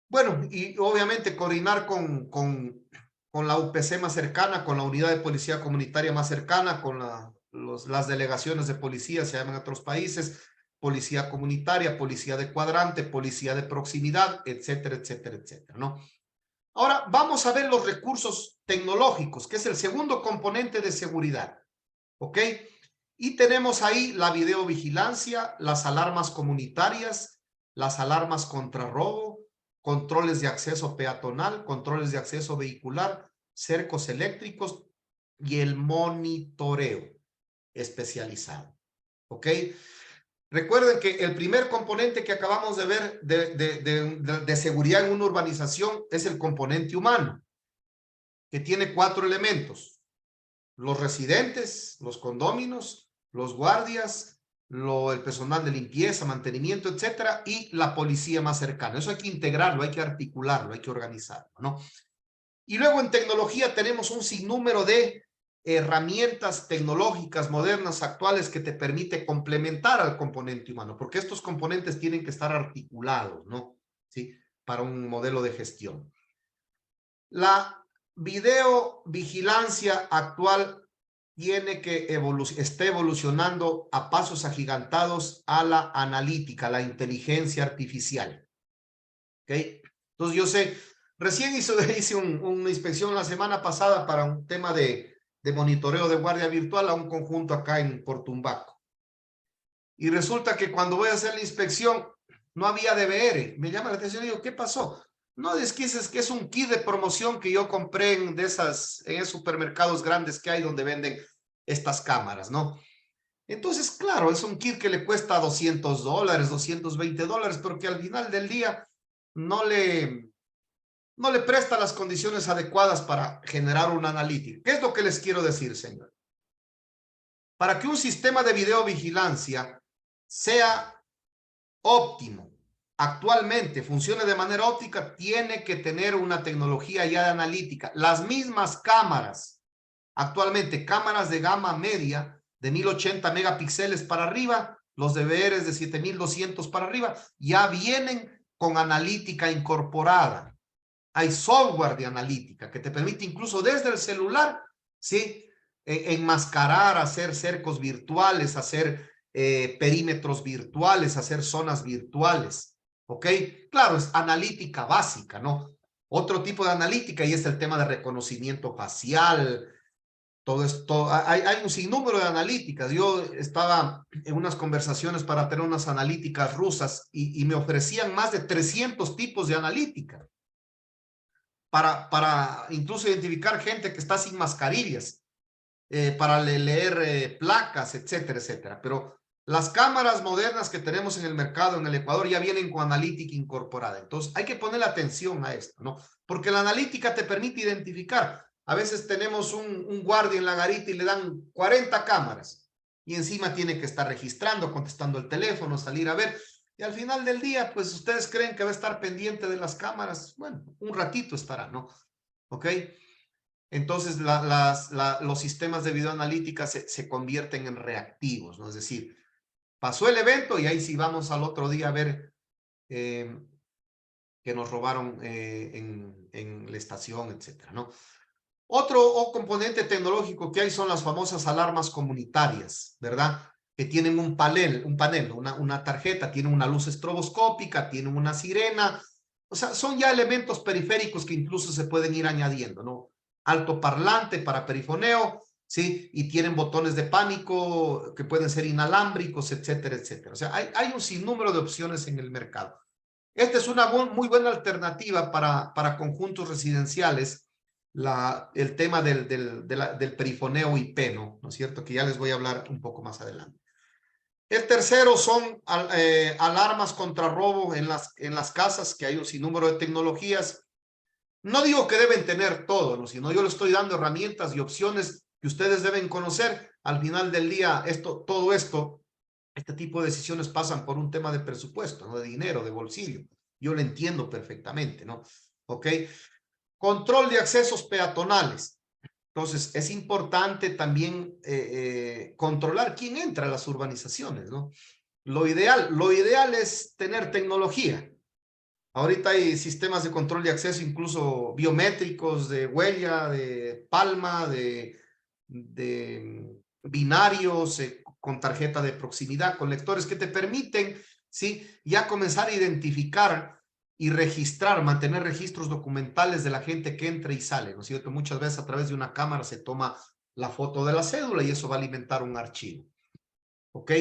Bueno, y obviamente coordinar con la UPC más cercana, con la unidad de policía comunitaria más cercana, con las delegaciones de policía, se llaman en otros países, policía comunitaria, policía de cuadrante, policía de proximidad, etcétera, etcétera, etcétera, ¿no? Ahora vamos a ver los recursos tecnológicos, que es el segundo componente de seguridad, ¿ok? Y tenemos ahí la videovigilancia, las alarmas comunitarias, las alarmas contra robo, controles de acceso peatonal, controles de acceso vehicular, cercos eléctricos y el monitoreo especializado. ¿Ok? Recuerden que el primer componente que acabamos de ver de seguridad en una urbanización es el componente humano, que tiene 4 elementos. Los residentes, los condóminos, los guardias, el personal de limpieza, mantenimiento, etcétera, y la policía más cercana. Eso hay que integrarlo, hay que articularlo, hay que organizarlo, ¿no? Y luego en tecnología tenemos un sinnúmero de herramientas tecnológicas modernas, actuales, que te permite complementar al componente humano, porque estos componentes tienen que estar articulados, ¿no? ¿Sí? Para un modelo de gestión. La videovigilancia actual tiene que está evolucionando a pasos agigantados a la analítica, la inteligencia artificial. ¿Ok? Entonces yo sé, recién hice una inspección la semana pasada para un tema de monitoreo de guardia virtual a un conjunto acá en Portumbaco. Y resulta que cuando voy a hacer la inspección no había DVR. Me llama la atención y digo, ¿qué pasó? No, es que es un kit de promoción que yo compré en esos supermercados grandes que hay donde venden estas cámaras, ¿no? Entonces, claro, es un kit que le cuesta $200, $220, pero que al final del día no le presta las condiciones adecuadas para generar una analítica. ¿Qué es lo que les quiero decir, señor? Para que un sistema de videovigilancia sea óptimo, actualmente funcione de manera óptica, tiene que tener una tecnología ya de analítica. Las mismas cámaras, actualmente cámaras de gama media de 1080 megapíxeles para arriba, los DVRs de 7200 para arriba, ya vienen con analítica incorporada. Hay software de analítica que te permite incluso desde el celular, ¿sí? Enmascarar, hacer cercos virtuales, hacer perímetros virtuales, hacer zonas virtuales, ¿ok? Claro, es analítica básica, ¿no? Otro tipo de analítica y es el tema de reconocimiento facial. Todo esto, hay un sinnúmero de analíticas. Yo estaba en unas conversaciones para tener unas analíticas rusas y me ofrecían más de 300 tipos de analítica para incluso identificar gente que está sin mascarillas, para leer placas, etcétera, etcétera. Pero las cámaras modernas que tenemos en el mercado en el Ecuador ya vienen con analítica incorporada. Entonces hay que ponerle atención a esto, ¿no? Porque la analítica te permite identificar. A veces tenemos un guardia en la garita y le dan 40 cámaras y encima tiene que estar registrando, contestando el teléfono, salir a ver. Y al final del día, pues ustedes creen que va a estar pendiente de las cámaras. Bueno, un ratito estará, ¿no? ¿Ok? Entonces, los sistemas de videoanalítica se convierten en reactivos, ¿no? Es decir, pasó el evento y ahí sí vamos al otro día a ver que nos robaron en la estación, etcétera, ¿no? Otro componente tecnológico que hay son las famosas alarmas comunitarias, ¿verdad? Que tienen un panel, una tarjeta, tienen una luz estroboscópica, tienen una sirena. O sea, son ya elementos periféricos que incluso se pueden ir añadiendo, ¿no? Altoparlante para perifoneo, ¿sí? Y tienen botones de pánico que pueden ser inalámbricos, etcétera, etcétera. O sea, hay un sinnúmero de opciones en el mercado. Esta es una muy buena alternativa para conjuntos residenciales, el tema del perifoneo IP, ¿no? ¿No es cierto? Que ya les voy a hablar un poco más adelante. El tercero son alarmas contra robo en las casas, que hay un sinnúmero de tecnologías. No digo que deben tener todo, ¿no? Sino yo les estoy dando herramientas y opciones que ustedes deben conocer. Al final del día, todo esto, este tipo de decisiones pasan por un tema de presupuesto, ¿no? De dinero, de bolsillo. Yo lo entiendo perfectamente, ¿no? ¿Ok? Control de accesos peatonales. Entonces, es importante también controlar quién entra a las urbanizaciones, ¿no? Lo ideal es tener tecnología. Ahorita hay sistemas de control de acceso, incluso biométricos, de huella, de palma, de binarios, con tarjeta de proximidad, con lectores que te permiten, ¿sí? Ya comenzar a identificar y registrar, mantener registros documentales de la gente que entra y sale, ¿no es cierto? Muchas veces a través de una cámara se toma la foto de la cédula y eso va a alimentar un archivo, ¿ok?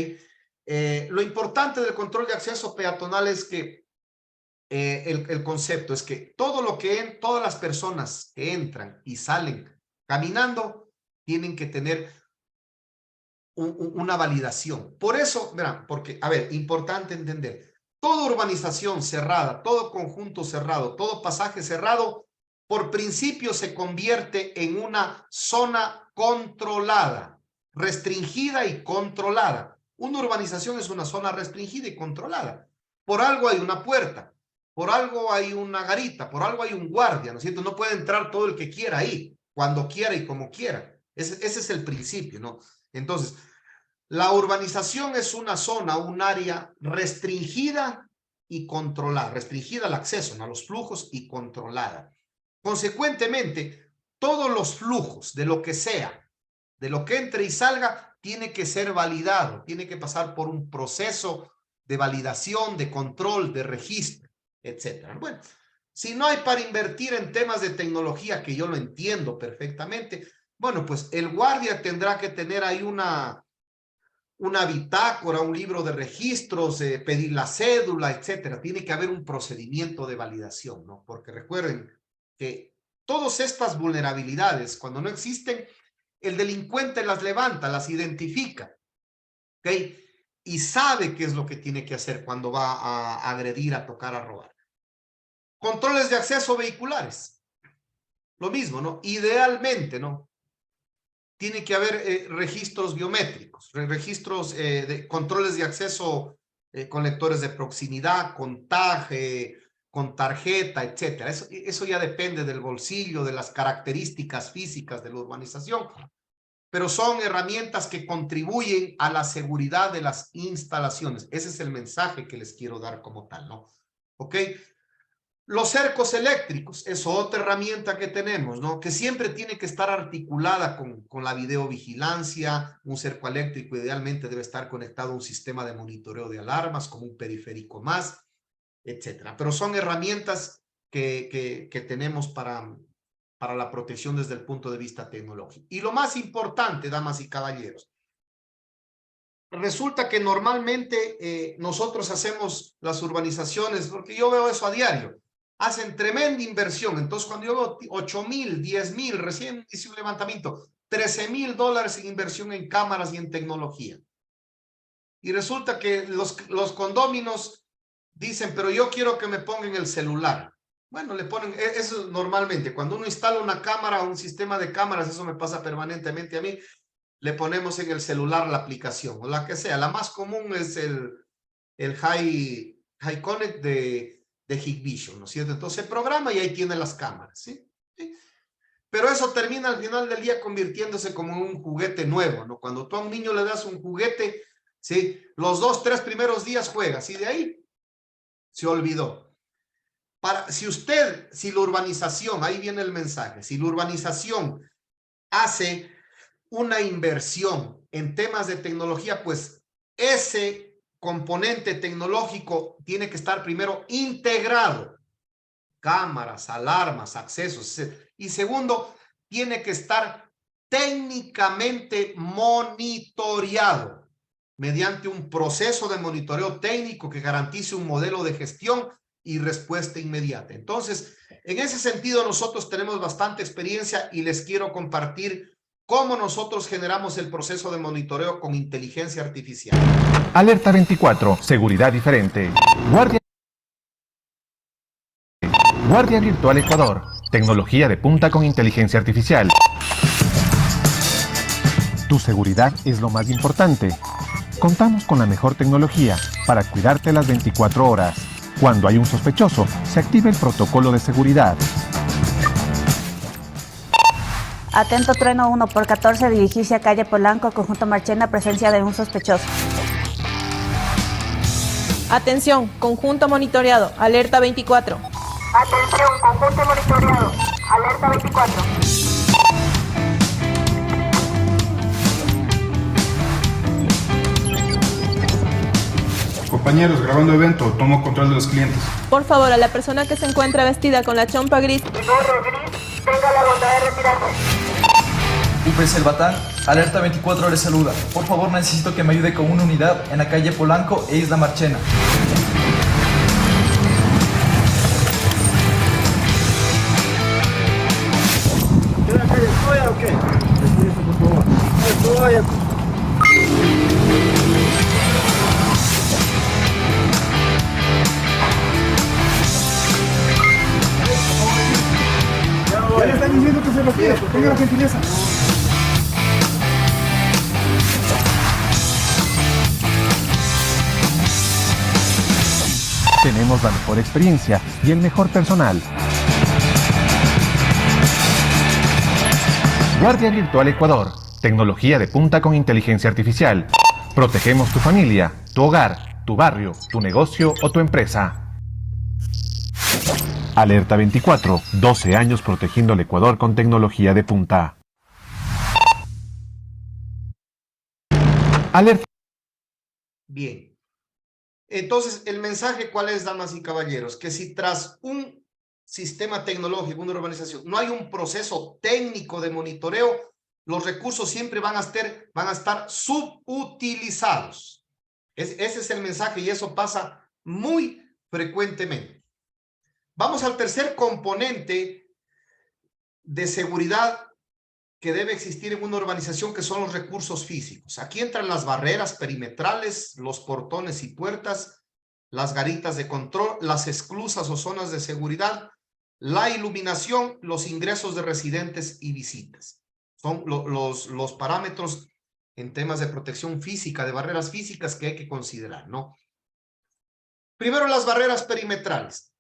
Lo importante del control de acceso peatonal es que el concepto es que todas las personas que entran y salen caminando tienen que tener una validación. Por eso, verán, porque, a ver, importante entender, toda urbanización cerrada, todo conjunto cerrado, todo pasaje cerrado, por principio se convierte en una zona controlada, restringida y controlada. Una urbanización es una zona restringida y controlada. Por algo hay una puerta, por algo hay una garita, por algo hay un guardia, ¿no es cierto? No puede entrar todo el que quiera ahí, cuando quiera y como quiera. Ese es el principio, ¿no? Entonces, la urbanización es una zona, un área restringida y controlada, restringida al acceso, ¿no? A los flujos y controlada. Consecuentemente, todos los flujos de lo que sea, de lo que entre y salga, tiene que ser validado, tiene que pasar por un proceso de validación, de control, de registro, etcétera. Bueno, si no hay para invertir en temas de tecnología, que yo lo entiendo perfectamente, bueno, pues el guardia tendrá que tener ahí una bitácora, un libro de registros, pedir la cédula, etcétera. Tiene que haber un procedimiento de validación, ¿no? Porque recuerden que todas estas vulnerabilidades, cuando no existen, el delincuente las levanta, las identifica, ¿ok? Y sabe qué es lo que tiene que hacer cuando va a agredir, a tocar, a robar. Controles de acceso vehiculares. Lo mismo, ¿no? Idealmente, ¿no? Tiene que haber registros biométricos, registros de controles de acceso con lectores de proximidad, con tag, con tarjeta, etcétera. Eso ya depende del bolsillo, de las características físicas de la urbanización, pero son herramientas que contribuyen a la seguridad de las instalaciones. Ese es el mensaje que les quiero dar como tal, ¿no? ¿Ok? Los cercos eléctricos es otra herramienta que tenemos, ¿no? Que siempre tiene que estar articulada con la videovigilancia. Un cerco eléctrico idealmente debe estar conectado a un sistema de monitoreo de alarmas, como un periférico más, etcétera. Pero son herramientas que tenemos para la protección desde el punto de vista tecnológico. Y lo más importante, damas y caballeros, resulta que normalmente nosotros hacemos las urbanizaciones, porque yo veo eso a diario, hacen tremenda inversión. Entonces, cuando yo veo 8,000, 10,000, recién hice un levantamiento, $13,000 en inversión en cámaras y en tecnología. Y resulta que los condóminos dicen, pero yo quiero que me pongan el celular. Bueno, le ponen, eso normalmente, cuando uno instala una cámara o un sistema de cámaras, eso me pasa permanentemente a mí, le ponemos en el celular la aplicación, o la que sea. La más común es el High Connect de Hikvision, ¿no es cierto? Entonces se programa y ahí tiene las cámaras, ¿sí? ¿Sí? Pero eso termina al final del día convirtiéndose como en un juguete nuevo, ¿no? Cuando tú a un niño le das un juguete, ¿sí? Los 2, 3 primeros días juegas y de ahí se olvidó. Si la urbanización, ahí viene el mensaje, si la urbanización hace una inversión en temas de tecnología, pues ese componente tecnológico tiene que estar primero integrado. Cámaras, alarmas, accesos. Y segundo, tiene que estar técnicamente monitoreado mediante un proceso de monitoreo técnico que garantice un modelo de gestión y respuesta inmediata. Entonces, en ese sentido, nosotros tenemos bastante experiencia y les quiero compartir cómo nosotros generamos el proceso de monitoreo con inteligencia artificial. Alerta 24, seguridad diferente. Guardia Virtual Ecuador, tecnología de punta con inteligencia artificial. Tu seguridad es lo más importante. Contamos con la mejor tecnología para cuidarte las 24 horas. Cuando hay un sospechoso, se activa el protocolo de seguridad. Atento trueno 1 por 14, dirigirse a calle Polanco, conjunto Marchena, presencia de un sospechoso. Atención, conjunto monitoreado, alerta 24. Atención, conjunto monitoreado, alerta 24. Compañeros, grabando evento, tomo control de los clientes. Por favor, a la persona que se encuentra vestida con la chompa gris Y gorro gris, tenga la bondad de retirarse. UPS El Batán, alerta 24 les saluda. Por favor, necesito que me ayude con una unidad en la calle Polanco e Isla Marchena. ¿O qué? Ya le están diciendo que se lo pide, tenga la gentileza. Tenemos la mejor experiencia y el mejor personal. Guardia Virtual Ecuador, tecnología de punta con inteligencia artificial. Protegemos tu familia, tu hogar, tu barrio, tu negocio o tu empresa. Alerta 24, 12 años protegiendo el Ecuador con tecnología de punta. Alerta. Bien. Entonces, el mensaje, ¿cuál es, damas y caballeros? Que si tras un sistema tecnológico, una urbanización, no hay un proceso técnico de monitoreo, los recursos siempre van a estar subutilizados. Ese es el mensaje y eso pasa muy frecuentemente. Vamos al tercer componente de seguridad que debe existir en una urbanización, que son los recursos físicos. Aquí entran las barreras perimetrales, los portones y puertas, las garitas de control, las esclusas o zonas de seguridad, la iluminación, los ingresos de residentes y visitas. Son los parámetros en temas de protección física, de barreras físicas que hay que considerar, ¿no? Primero, las barreras perimetrales.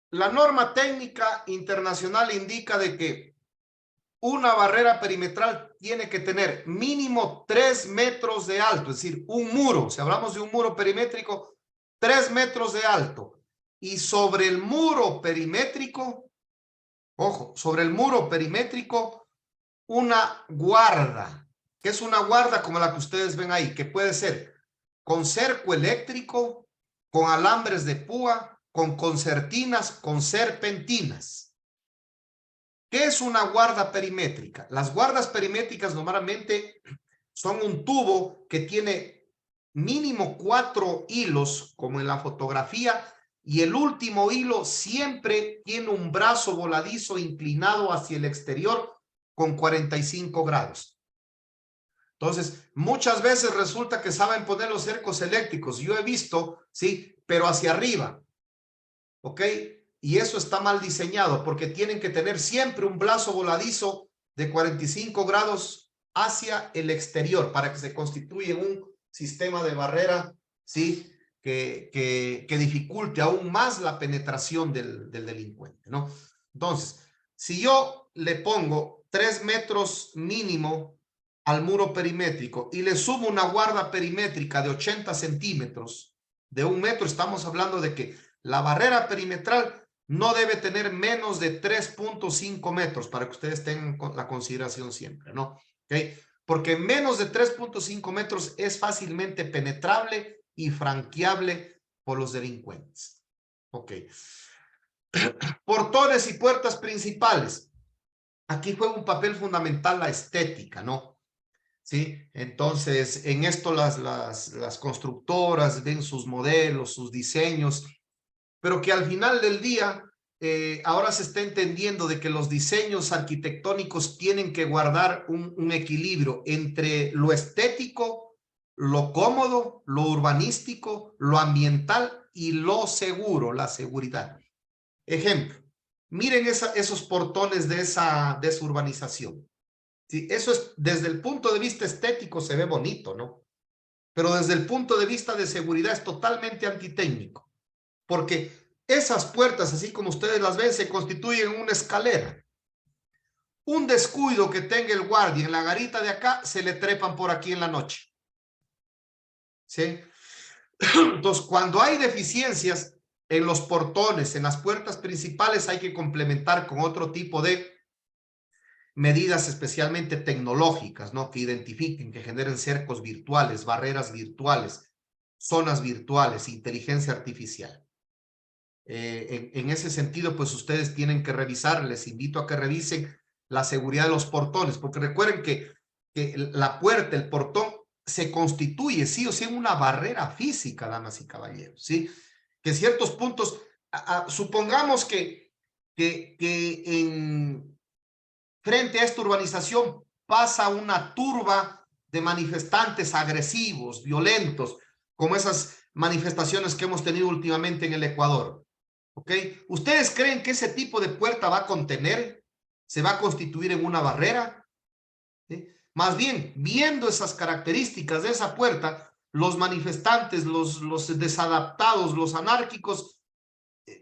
La norma técnica internacional indica de que una barrera perimetral tiene que tener mínimo 3 metros de alto, es decir, un muro, si hablamos de un muro perimétrico, 3 metros de alto. Y sobre el muro perimétrico, ojo, sobre el muro perimétrico, una guarda. ¿Qué es una guarda? Como la que ustedes ven ahí, que puede ser con cerco eléctrico, con alambres de púa, con concertinas, con serpentinas. ¿Qué es una guarda perimétrica? Las guardas perimétricas normalmente son un tubo que tiene mínimo 4 hilos, como en la fotografía, y el último hilo siempre tiene un brazo voladizo inclinado hacia el exterior con 45 grados. Entonces, muchas veces resulta que saben poner los cercos eléctricos. Yo he visto, sí, pero hacia arriba. ¿Ok? Y eso está mal diseñado porque tienen que tener siempre un brazo voladizo de 45 grados hacia el exterior para que se constituya un sistema de barrera, ¿sí? Que dificulte aún más la penetración del delincuente, ¿no? Entonces, si yo le pongo 3 metros mínimo al muro perimétrico y le subo una guarda perimétrica de 80 centímetros, de 1 metro, estamos hablando de que la barrera perimetral no debe tener menos de 3.5 metros para que ustedes tengan la consideración siempre, ¿no? ¿Okay? Porque menos de 3.5 metros es fácilmente penetrable y franqueable por los delincuentes. Ok. Portones y puertas principales. Aquí juega un papel fundamental la estética, ¿no? ¿Sí? Entonces, en esto las constructoras ven sus modelos, sus diseños, pero que al final del día, ahora se está entendiendo de que los diseños arquitectónicos tienen que guardar un equilibrio entre lo estético, lo cómodo, lo urbanístico, lo ambiental y lo seguro, la seguridad. Ejemplo, miren esos portones de esa urbanización. ¿Sí? Eso es, desde el punto de vista estético se ve bonito, ¿no? Pero desde el punto de vista de seguridad es totalmente antitécnico. Porque esas puertas, así como ustedes las ven, se constituyen una escalera. Un descuido que tenga el guardia en la garita de acá, se le trepan por aquí en la noche. ¿Sí? Entonces, cuando hay deficiencias en los portones, en las puertas principales, hay que complementar con otro tipo de medidas especialmente tecnológicas, ¿no? Que identifiquen, que generen cercos virtuales, barreras virtuales, zonas virtuales, inteligencia artificial. En ese sentido, pues ustedes tienen que revisar, les invito a que revisen la seguridad de los portones, porque recuerden que la puerta, el portón, se constituye sí o sí en una barrera física, damas y caballeros, ¿sí? Que ciertos puntos, supongamos que frente a esta urbanización pasa una turba de manifestantes agresivos, violentos, como esas manifestaciones que hemos tenido últimamente en el Ecuador. ¿Ok? ¿Ustedes creen que ese tipo de puerta va a contener? ¿Se va a constituir en una barrera? ¿Sí? Más bien, viendo esas características de esa puerta, los manifestantes, los desadaptados, los anárquicos,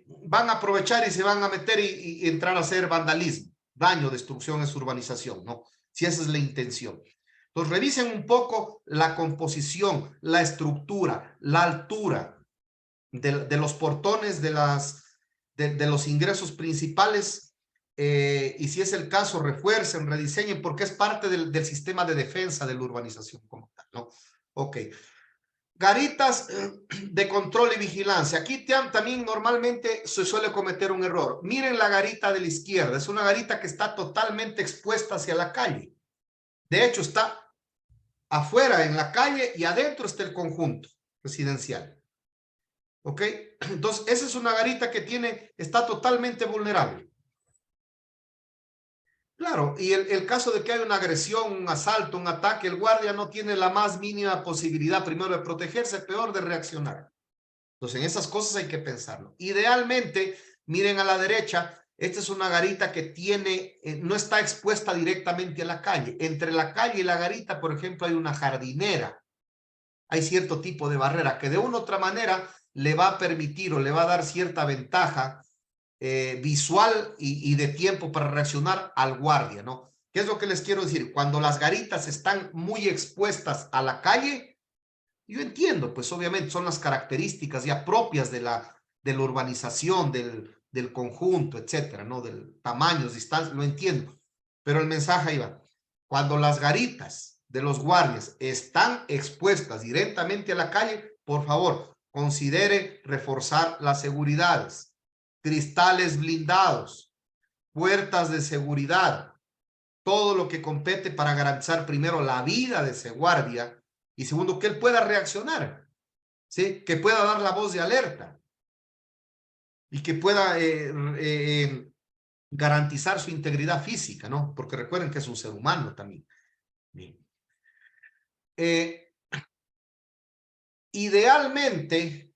van a aprovechar y se van a meter y entrar a hacer vandalismo, daño, destrucción en su urbanización, ¿no? Si esa es la intención. Entonces, revisen un poco la composición, la estructura, la altura de los portones, de los ingresos principales, y si es el caso, refuercen, rediseñen, porque es parte del sistema de defensa de la urbanización como tal, ¿no? Ok. Garitas de control y vigilancia. Aquí también normalmente se suele cometer un error. Miren la garita de la izquierda. Es una garita que está totalmente expuesta hacia la calle. De hecho, está afuera en la calle y adentro está el conjunto residencial. ¿Ok? Entonces, esa es una garita que está totalmente vulnerable. Claro, y el caso de que hay una agresión, un asalto, un ataque, el guardia no tiene la más mínima posibilidad, primero, de protegerse, peor de reaccionar. Entonces, en esas cosas hay que pensarlo. Idealmente, miren a la derecha, esta es una garita que no está expuesta directamente a la calle. Entre la calle y la garita, por ejemplo, hay una jardinera. Hay cierto tipo de barrera que de una u otra manera le va a permitir o le va a dar cierta ventaja visual y de tiempo para reaccionar al guardia, ¿no? ¿Qué es lo que les quiero decir? Cuando las garitas están muy expuestas a la calle, yo entiendo, pues obviamente son las características ya propias de la urbanización, del conjunto, etcétera, ¿no? Del tamaño, distancia, lo entiendo. Pero el mensaje ahí va. Cuando las garitas de los guardias están expuestas directamente a la calle, por favor, considere reforzar las seguridades, cristales blindados, puertas de seguridad, todo lo que compete para garantizar primero la vida de ese guardia y segundo que él pueda reaccionar, ¿sí? Que pueda dar la voz de alerta y que pueda garantizar su integridad física, ¿no? Porque recuerden que es un ser humano también. Bien. Idealmente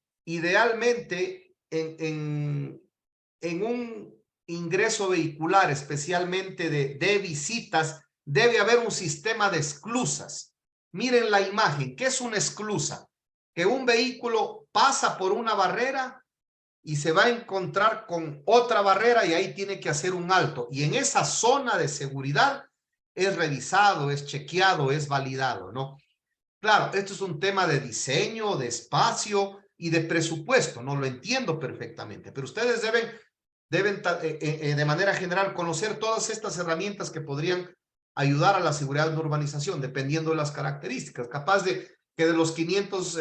en un ingreso vehicular, especialmente de visitas, debe haber un sistema de esclusas. Miren la imagen. ¿Qué es una esclusa? Que un vehículo pasa por una barrera y se va a encontrar con otra barrera y ahí tiene que hacer un alto. Y en esa zona de seguridad es revisado, es chequeado, es validado, ¿no? Claro, esto es un tema de diseño, de espacio y de presupuesto, no lo entiendo perfectamente, pero ustedes deben de manera general conocer todas estas herramientas que podrían ayudar a la seguridad en urbanización, dependiendo de las características. Capaz de que de los 500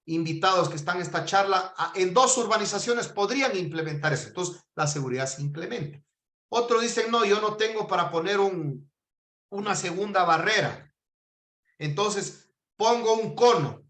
invitados que están en esta charla, en 2 urbanizaciones podrían implementar eso. Entonces, la seguridad se implementa. Otros dicen, no, yo no tengo para poner una segunda barrera. Entonces, pongo un cono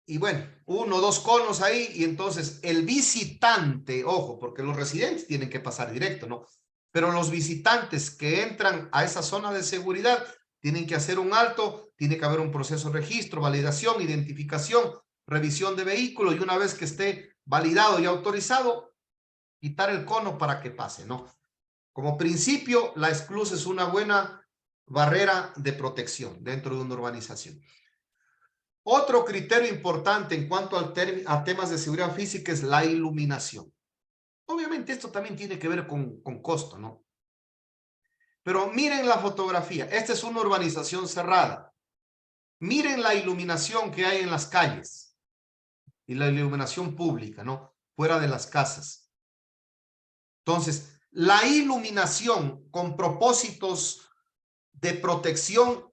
y bueno, 1 o 2 conos ahí y entonces el visitante, ojo, porque los residentes tienen que pasar directo, ¿no? Pero los visitantes que entran a esa zona de seguridad tienen que hacer un alto, tiene que haber un proceso de registro, validación, identificación, revisión de vehículo y una vez que esté validado y autorizado, quitar el cono para que pase, ¿no? Como principio, la esclusa es una buena barrera de protección dentro de una urbanización. Otro criterio importante en cuanto a temas de seguridad física es la iluminación. Obviamente esto también tiene que ver con costo, ¿no? Pero miren la fotografía. Esta es una urbanización cerrada. Miren la iluminación que hay en las calles y la iluminación pública, ¿no? Fuera de las casas. Entonces, la iluminación con propósitos de protección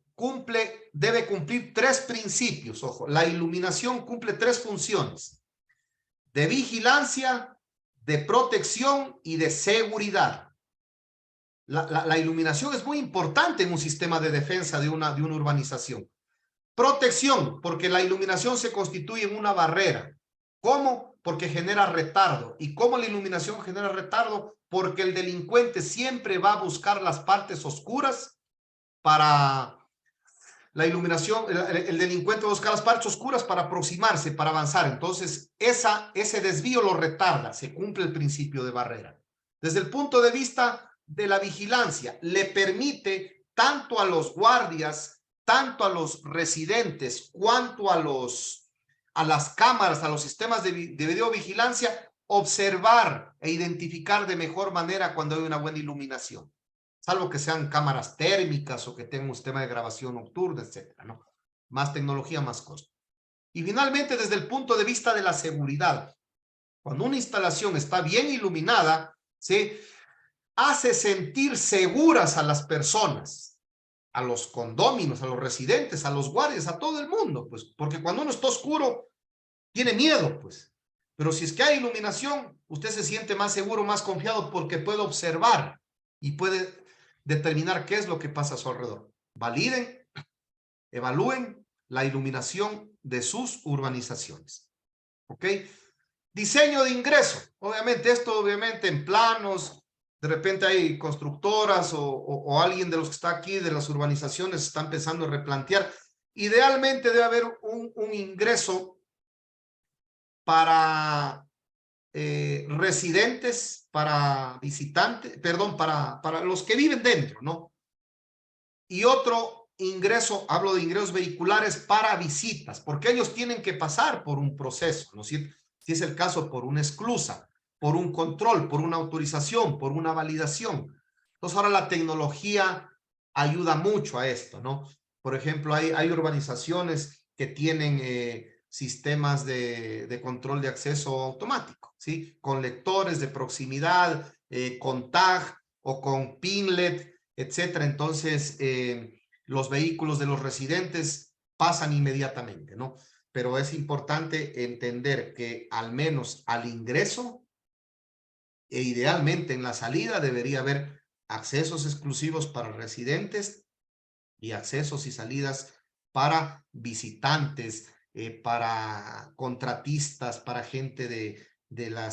debe cumplir 3 principios. Ojo, la iluminación cumple 3 funciones: de vigilancia, de protección y de seguridad. La iluminación es muy importante en un sistema de defensa de una urbanización. Protección, porque la iluminación se constituye en una barrera. ¿Cómo? Porque genera retardo. ¿Y cómo la iluminación genera retardo? Porque el delincuente siempre va a buscar las partes oscuras para... La iluminación, el delincuente busca las partes oscuras para aproximarse, para avanzar. Entonces, ese desvío lo retarda, se cumple el principio de barrera. Desde el punto de vista de la vigilancia, le permite tanto a los guardias, tanto a los residentes, cuanto a las cámaras, a los sistemas de videovigilancia, observar e identificar de mejor manera cuando hay una buena iluminación. Salvo que sean cámaras térmicas o que tengan un sistema de grabación nocturna, etcétera, ¿no? Más tecnología, más costo. Y finalmente, desde el punto de vista de la seguridad, cuando una instalación está bien iluminada, ¿sí?, hace sentir seguras a las personas, a los condóminos, a los residentes, a los guardias, a todo el mundo, pues, porque cuando uno está oscuro, tiene miedo, pues. Pero si es que hay iluminación, usted se siente más seguro, más confiado, porque puede observar y puede determinar qué es lo que pasa a su alrededor. Validen, evalúen la iluminación de sus urbanizaciones. ¿Ok? Diseño de ingreso. Obviamente, esto obviamente en planos, de repente hay constructoras o alguien de los que está aquí de las urbanizaciones está empezando a replantear. Idealmente debe haber un ingreso para residentes, para visitantes, perdón, para los que viven dentro, ¿no? Y otro ingreso, hablo de ingresos vehiculares para visitas, porque ellos tienen que pasar por un proceso, ¿no? Si es el caso, por una esclusa, por un control, por una autorización, por una validación. Entonces ahora la tecnología ayuda mucho a esto, ¿no? Por ejemplo, hay urbanizaciones que tienen sistemas de control de acceso automático, ¿sí? Con lectores de proximidad, con tag o con pinlet, etcétera. Entonces, los vehículos de los residentes pasan inmediatamente, ¿no? pero es importante entender que al menos al ingreso e idealmente en la salida debería haber accesos exclusivos para residentes y accesos y salidas para visitantes, para contratistas, para gente de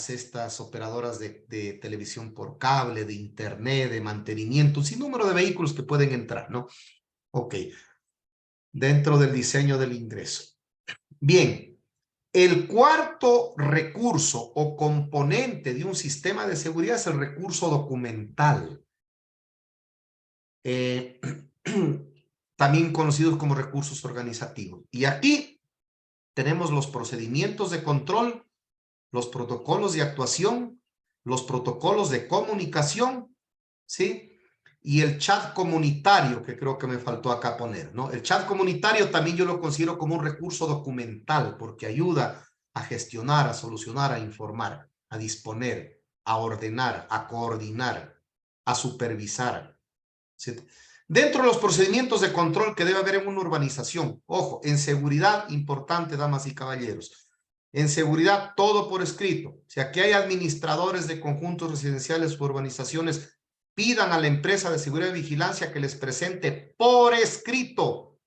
estas operadoras de televisión por cable, de internet, de mantenimiento, un sinnúmero de vehículos que pueden entrar, ¿no? Ok, dentro del diseño del ingreso. Bien, el cuarto recurso o componente de un sistema de seguridad es el recurso documental. También conocidos como recursos organizativos. Y aquí tenemos los procedimientos de control, los protocolos de actuación, los protocolos de comunicación, ¿sí? Y el chat comunitario, que creo que me faltó acá poner, ¿no? El chat comunitario también yo lo considero como un recurso documental, porque ayuda a gestionar, a solucionar, a informar, a disponer, a ordenar, a coordinar, a supervisar, ¿sí? Dentro de los procedimientos de control que debe haber en una urbanización, ojo, en seguridad, importante, damas y caballeros, en seguridad, todo por escrito. Si aquí hay administradores de conjuntos residenciales o urbanizaciones, pidan a la empresa de seguridad y vigilancia que les presente por escrito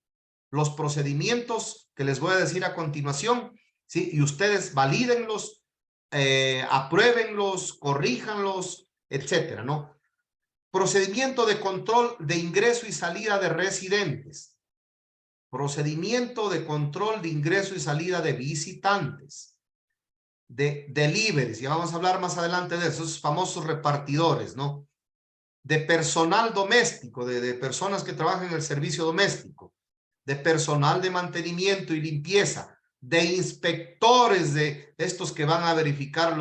los procedimientos que les voy a decir a continuación, ¿sí? Y ustedes valídenlos, apruébenlos, corríjanlos, etcétera, ¿no? Procedimiento de control de ingreso y salida de residentes. Procedimiento de control de ingreso y salida de visitantes. De deliveries, ya vamos a hablar más adelante de esos famosos repartidores, ¿no? De personal doméstico, de personas que trabajan en el servicio doméstico, de personal de mantenimiento y limpieza, de inspectores de estos que van a verificar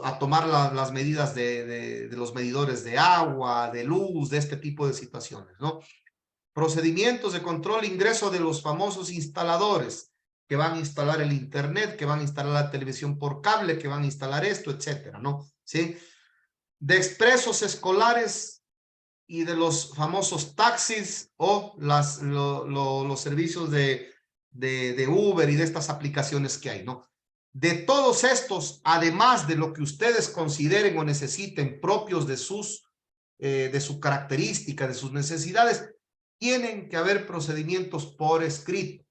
a tomar las medidas de los medidores de agua, de luz, de este tipo de situaciones, ¿no? Procedimientos de control, ingreso de los famosos instaladores que van a instalar el internet, que van a instalar la televisión por cable, que van a instalar esto, etcétera, ¿no? ¿Sí? De expresos escolares y de los famosos taxis o los servicios de Uber y de estas aplicaciones que hay, ¿no? De todos estos, además de lo que ustedes consideren o necesiten propios de su característica, de sus necesidades, tienen que haber procedimientos por escrito.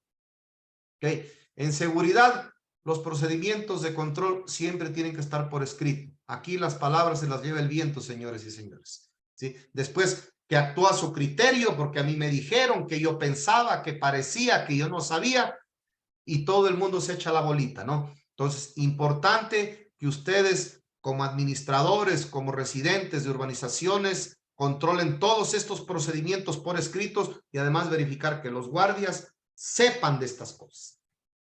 ¿Okay? En seguridad, los procedimientos de control siempre tienen que estar por escrito. Aquí las palabras se las lleva el viento, señores y señores, ¿sí? Después que actúa a su criterio, porque a mí me dijeron, que yo pensaba, que parecía, que yo no sabía, y todo el mundo se echa la bolita, ¿no? Entonces, importante que ustedes como administradores, como residentes de urbanizaciones, controlen todos estos procedimientos por escritos y además verificar que los guardias sepan de estas cosas.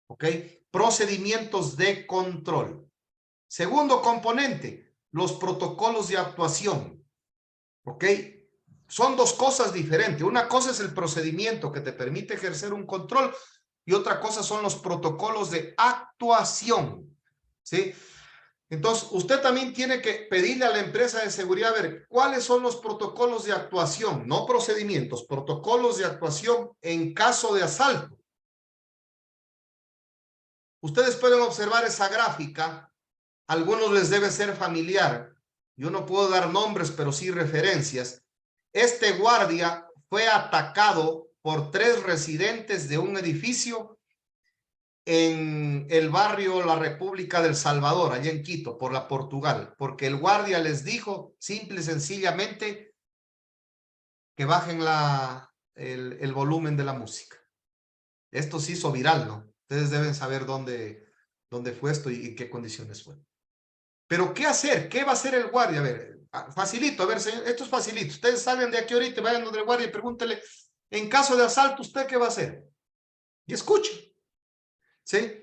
¿Ok? Procedimientos de control. Segundo componente, los protocolos de actuación. ¿Ok? Son dos cosas diferentes. Una cosa es el procedimiento que te permite ejercer un control y otra cosa son los protocolos de actuación. ¿Sí? Entonces, usted también tiene que pedirle a la empresa de seguridad a ver cuáles son los protocolos de actuación, no procedimientos, protocolos de actuación en caso de asalto. Ustedes pueden observar esa gráfica. A algunos les debe ser familiar. Yo no puedo dar nombres, pero sí referencias. Este guardia fue atacado por 3 residentes de un edificio en el barrio La República del Salvador, allá en Quito, por la Portugal, porque el guardia les dijo simple y sencillamente que bajen el volumen de la música. Esto se hizo viral, ¿no? Ustedes deben saber dónde fue esto y en qué condiciones fue. Pero, ¿qué hacer? ¿Qué va a hacer el guardia? A ver, facilito, a ver, señor, esto es facilito. Ustedes salen de aquí ahorita, vayan donde el guardia y pregúntele, en caso de asalto, ¿usted qué va a hacer? Y escuchen. ¿Sí?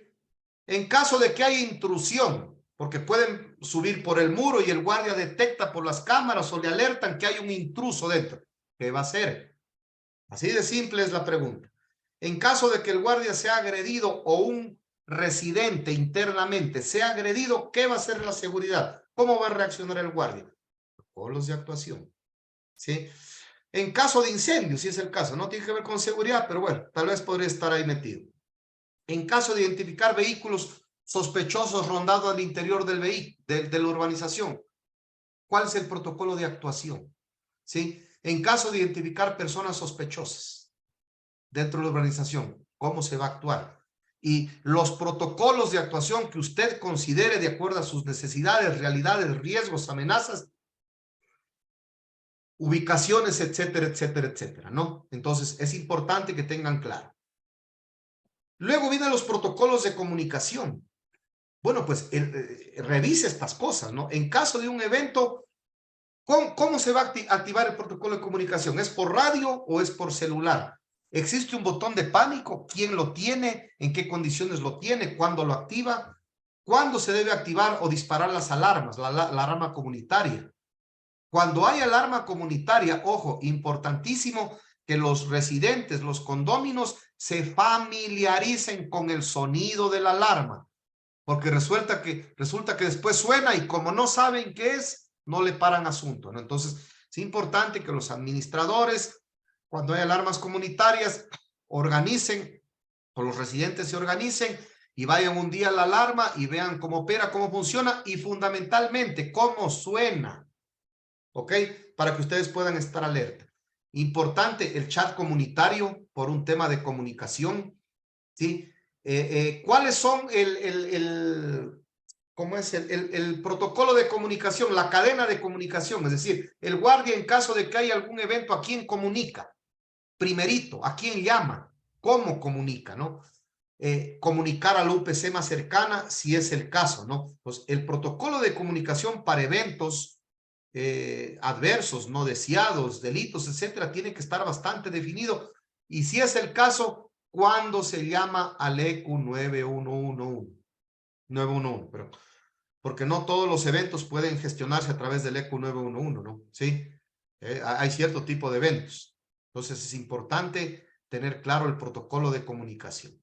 En caso de que haya intrusión, porque pueden subir por el muro y el guardia detecta por las cámaras o le alertan que hay un intruso dentro, ¿qué va a hacer? Así de simple es la pregunta. En caso de que el guardia sea agredido o un residente internamente sea agredido, ¿qué va a hacer la seguridad? ¿Cómo va a reaccionar el guardia? Protocolos de actuación. ¿Sí? En caso de incendio, si es el caso, no tiene que ver con seguridad, pero bueno, tal vez podría estar ahí metido. En caso de identificar vehículos sospechosos rondando al interior del vehículo, de la urbanización, ¿cuál es el protocolo de actuación? ¿Sí? En caso de identificar personas sospechosas dentro de la urbanización, ¿cómo se va a actuar? Y los protocolos de actuación que usted considere de acuerdo a sus necesidades, realidades, riesgos, amenazas, ubicaciones, etcétera, etcétera, etcétera, ¿no? Entonces, es importante que tengan claro. Luego vienen los protocolos de comunicación. Bueno, pues revise estas cosas, ¿no? En caso de un evento, ¿cómo se va a activar el protocolo de comunicación? ¿Es por radio o es por celular? ¿Existe un botón de pánico? ¿Quién lo tiene? ¿En qué condiciones lo tiene? ¿Cuándo lo activa? ¿Cuándo se debe activar o disparar las alarmas? La alarma comunitaria. Cuando hay alarma comunitaria, ojo, importantísimo que los residentes, los condóminos, se familiaricen con el sonido de la alarma. Porque resulta que después suena y como no saben qué es, no le paran asunto, ¿no? Entonces, es importante que los administradores, cuando hay alarmas comunitarias, organicen, o los residentes se organicen y vayan un día a la alarma y vean cómo opera, cómo funciona y fundamentalmente cómo suena, ¿ok? Para que ustedes puedan estar alerta. Importante el chat comunitario por un tema de comunicación, ¿sí? ¿Cuáles son ¿cómo es el protocolo de comunicación, la cadena de comunicación? Es decir, el guardia en caso de que haya algún evento, ¿a quién comunica? Primerito, ¿a quién llama? ¿Cómo comunica, no? Comunicar a la UPC más cercana, si es el caso, ¿no? Pues el protocolo de comunicación para eventos adversos, no deseados, delitos, etcétera, tiene que estar bastante definido. Y si es el caso, ¿cuándo se llama al ECU 911, pero porque no todos los eventos pueden gestionarse a través del ECU 911, ¿no? Sí, hay cierto tipo de eventos. Entonces es importante tener claro el protocolo de comunicación.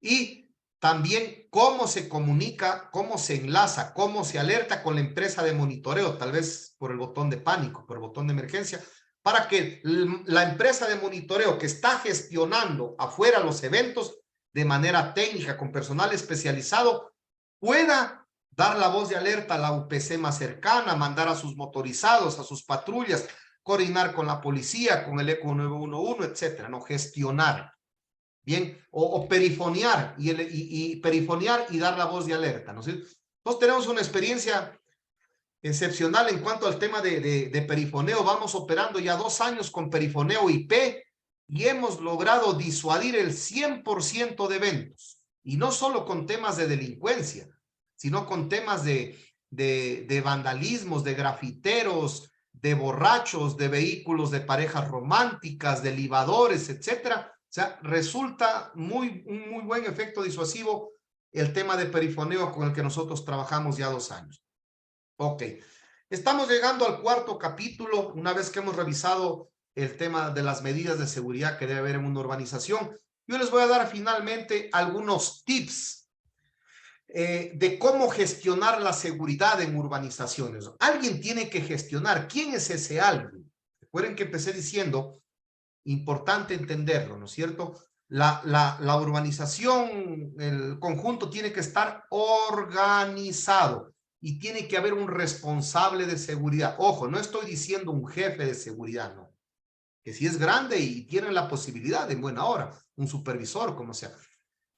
Y también cómo se comunica, cómo se enlaza, cómo se alerta con la empresa de monitoreo, tal vez por el botón de pánico, por el botón de emergencia, para que la empresa de monitoreo que está gestionando afuera los eventos de manera técnica, con personal especializado, pueda dar la voz de alerta a la UPC más cercana, mandar a sus motorizados, a sus patrullas, coordinar con la policía, con el ECU 911, etcétera, ¿no? Gestionar. Bien, o perifonear perifonear y dar la voz de alerta, ¿no? Entonces tenemos una experiencia excepcional en cuanto al tema de perifoneo. Vamos operando ya 2 años con perifoneo IP y hemos logrado disuadir el 100% de eventos. Y no solo con temas de delincuencia, sino con temas de vandalismos, de grafiteros, de borrachos, de vehículos de parejas románticas, de libadores, etcétera. O sea, resulta un muy buen efecto disuasivo el tema de perifoneo con el que nosotros trabajamos ya 2 años. Ok, estamos llegando al 4º capítulo, una vez que hemos revisado el tema de las medidas de seguridad que debe haber en una urbanización. Yo les voy a dar finalmente algunos tips de cómo gestionar la seguridad en urbanizaciones. Alguien tiene que gestionar. ¿Quién es ese alguien? Recuerden que empecé diciendo, importante entenderlo, ¿no es cierto? La urbanización, el conjunto tiene que estar organizado y tiene que haber un responsable de seguridad. Ojo, no estoy diciendo un jefe de seguridad, no. Que si es grande y tiene la posibilidad en buena hora, un supervisor, como sea.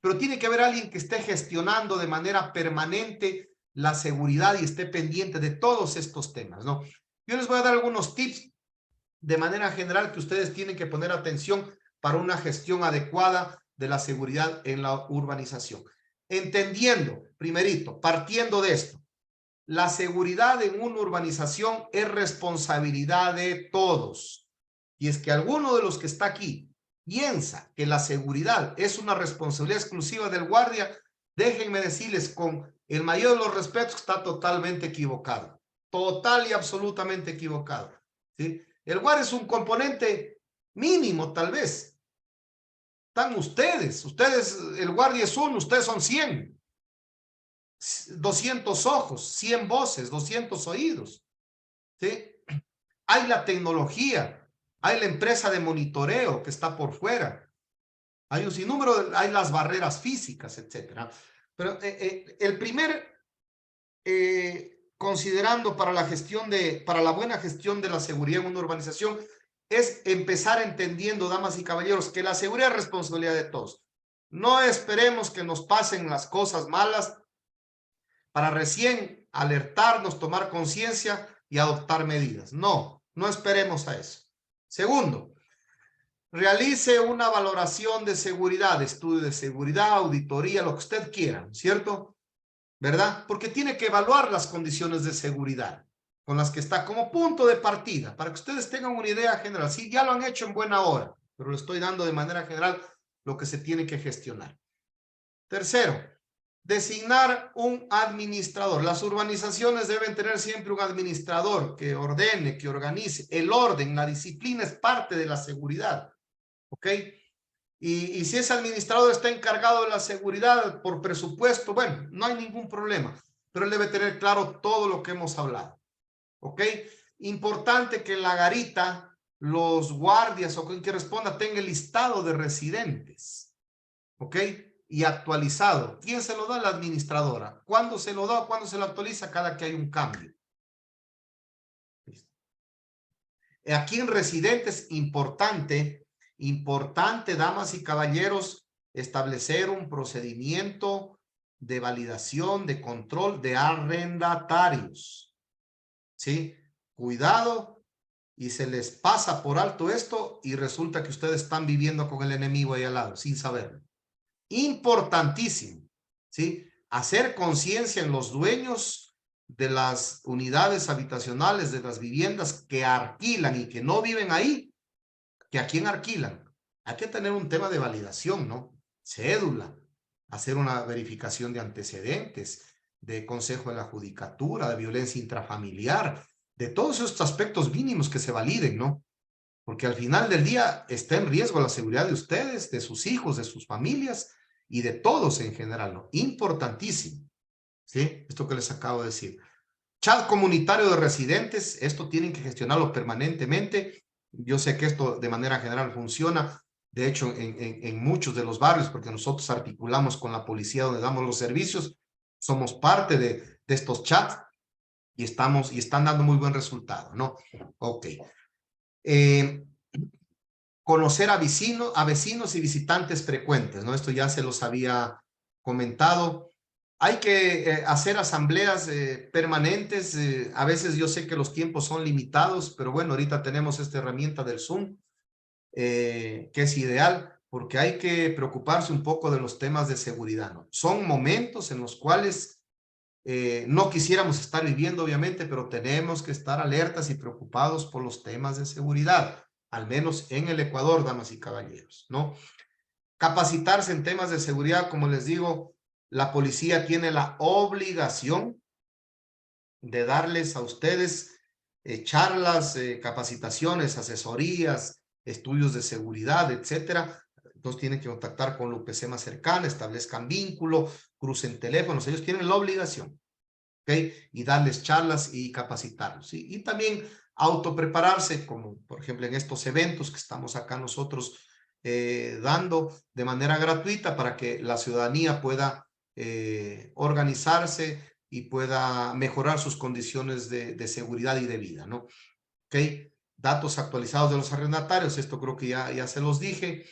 Pero tiene que haber alguien que esté gestionando de manera permanente la seguridad y esté pendiente de todos estos temas, ¿no? Yo les voy a dar algunos tips de manera general que ustedes tienen que poner atención para una gestión adecuada de la seguridad en la urbanización. Entendiendo, primerito, partiendo de esto, la seguridad en una urbanización es responsabilidad de todos. Y es que alguno de los que está aquí piensa que la seguridad es una responsabilidad exclusiva del guardia, déjenme decirles con el mayor de los respetos que está totalmente equivocado. Total y absolutamente equivocado, ¿sí? El guardia es un componente mínimo, tal vez. Están ustedes, el guardia es 1, ustedes son 100. 200 ojos, 100 voces, 200 oídos, ¿sí? Hay la tecnología, hay la empresa de monitoreo que está por fuera, hay un sinnúmero, hay las barreras físicas, etcétera. Pero el primer, considerando para la buena gestión de la seguridad en una urbanización, es empezar entendiendo, damas y caballeros, que la seguridad es responsabilidad de todos. No esperemos que nos pasen las cosas malas para recién alertarnos, tomar conciencia y adoptar medidas. No, no esperemos a eso. Segundo, realice una valoración de seguridad, estudio de seguridad, auditoría, lo que usted quiera, ¿cierto? ¿Verdad? Porque tiene que evaluar las condiciones de seguridad con las que está como punto de partida, para que ustedes tengan una idea general. Sí, ya lo han hecho en buena hora, pero le estoy dando de manera general lo que se tiene que gestionar. Tercero, designar un administrador. Las urbanizaciones deben tener siempre un administrador que ordene, que organice. El orden, la disciplina es parte de la seguridad. ¿Ok? Y si ese administrador está encargado de la seguridad por presupuesto, bueno, no hay ningún problema. Pero él debe tener claro todo lo que hemos hablado. ¿Ok? Importante que en la garita los guardias o quien que responda tenga el listado de residentes. ¿Ok? Y actualizado. ¿Quién se lo da? La administradora. ¿Cuándo se lo da o cuándo se lo actualiza? Cada que hay un cambio. Aquí en residentes, importante, damas y caballeros, establecer un procedimiento de validación, de control de arrendatarios. ¿Sí? Cuidado y se les pasa por alto esto y resulta que ustedes están viviendo con el enemigo ahí al lado, sin saberlo. Importantísimo, ¿sí? Hacer conciencia en los dueños de las unidades habitacionales, de las viviendas que alquilan y que no viven ahí, que a quién alquilan. Hay que tener un tema de validación, ¿no? Cédula, hacer una verificación de antecedentes, de consejo de la judicatura, de violencia intrafamiliar, de todos estos aspectos mínimos que se validen, ¿no? Porque al final del día está en riesgo la seguridad de ustedes, de sus hijos, de sus familias y de todos en general, ¿no? Importantísimo, ¿sí? Esto que les acabo de decir. Chat comunitario de residentes, esto tienen que gestionarlo permanentemente. Yo sé que esto de manera general funciona, de hecho, en muchos de los barrios, porque nosotros articulamos con la policía donde damos los servicios, somos parte de estos chats y están dando muy buen resultado, ¿no? Ok. Conocer a vecinos y visitantes frecuentes, ¿no? Esto ya se los había comentado. Hay que hacer asambleas permanentes. A veces yo sé que los tiempos son limitados, pero bueno, ahorita tenemos esta herramienta del Zoom, que es ideal, porque hay que preocuparse un poco de los temas de seguridad, ¿no? Son momentos en los cuales no quisiéramos estar viviendo, obviamente, pero tenemos que estar alertas y preocupados por los temas de seguridad, al menos en el Ecuador, damas y caballeros, ¿no? Capacitarse en temas de seguridad, como les digo, la policía tiene la obligación de darles a ustedes charlas, capacitaciones, asesorías, estudios de seguridad, etcétera. Entonces tienen que contactar con la UPC más cercana, establezcan vínculo, crucen teléfonos, ellos tienen la obligación, ¿ok? Y darles charlas y capacitarlos, ¿sí? Y también autoprepararse, como por ejemplo en estos eventos que estamos acá nosotros dando de manera gratuita para que la ciudadanía pueda organizarse y pueda mejorar sus condiciones de seguridad y de vida, ¿no? ¿Ok? Datos actualizados de los arrendatarios, esto creo que ya se los dije.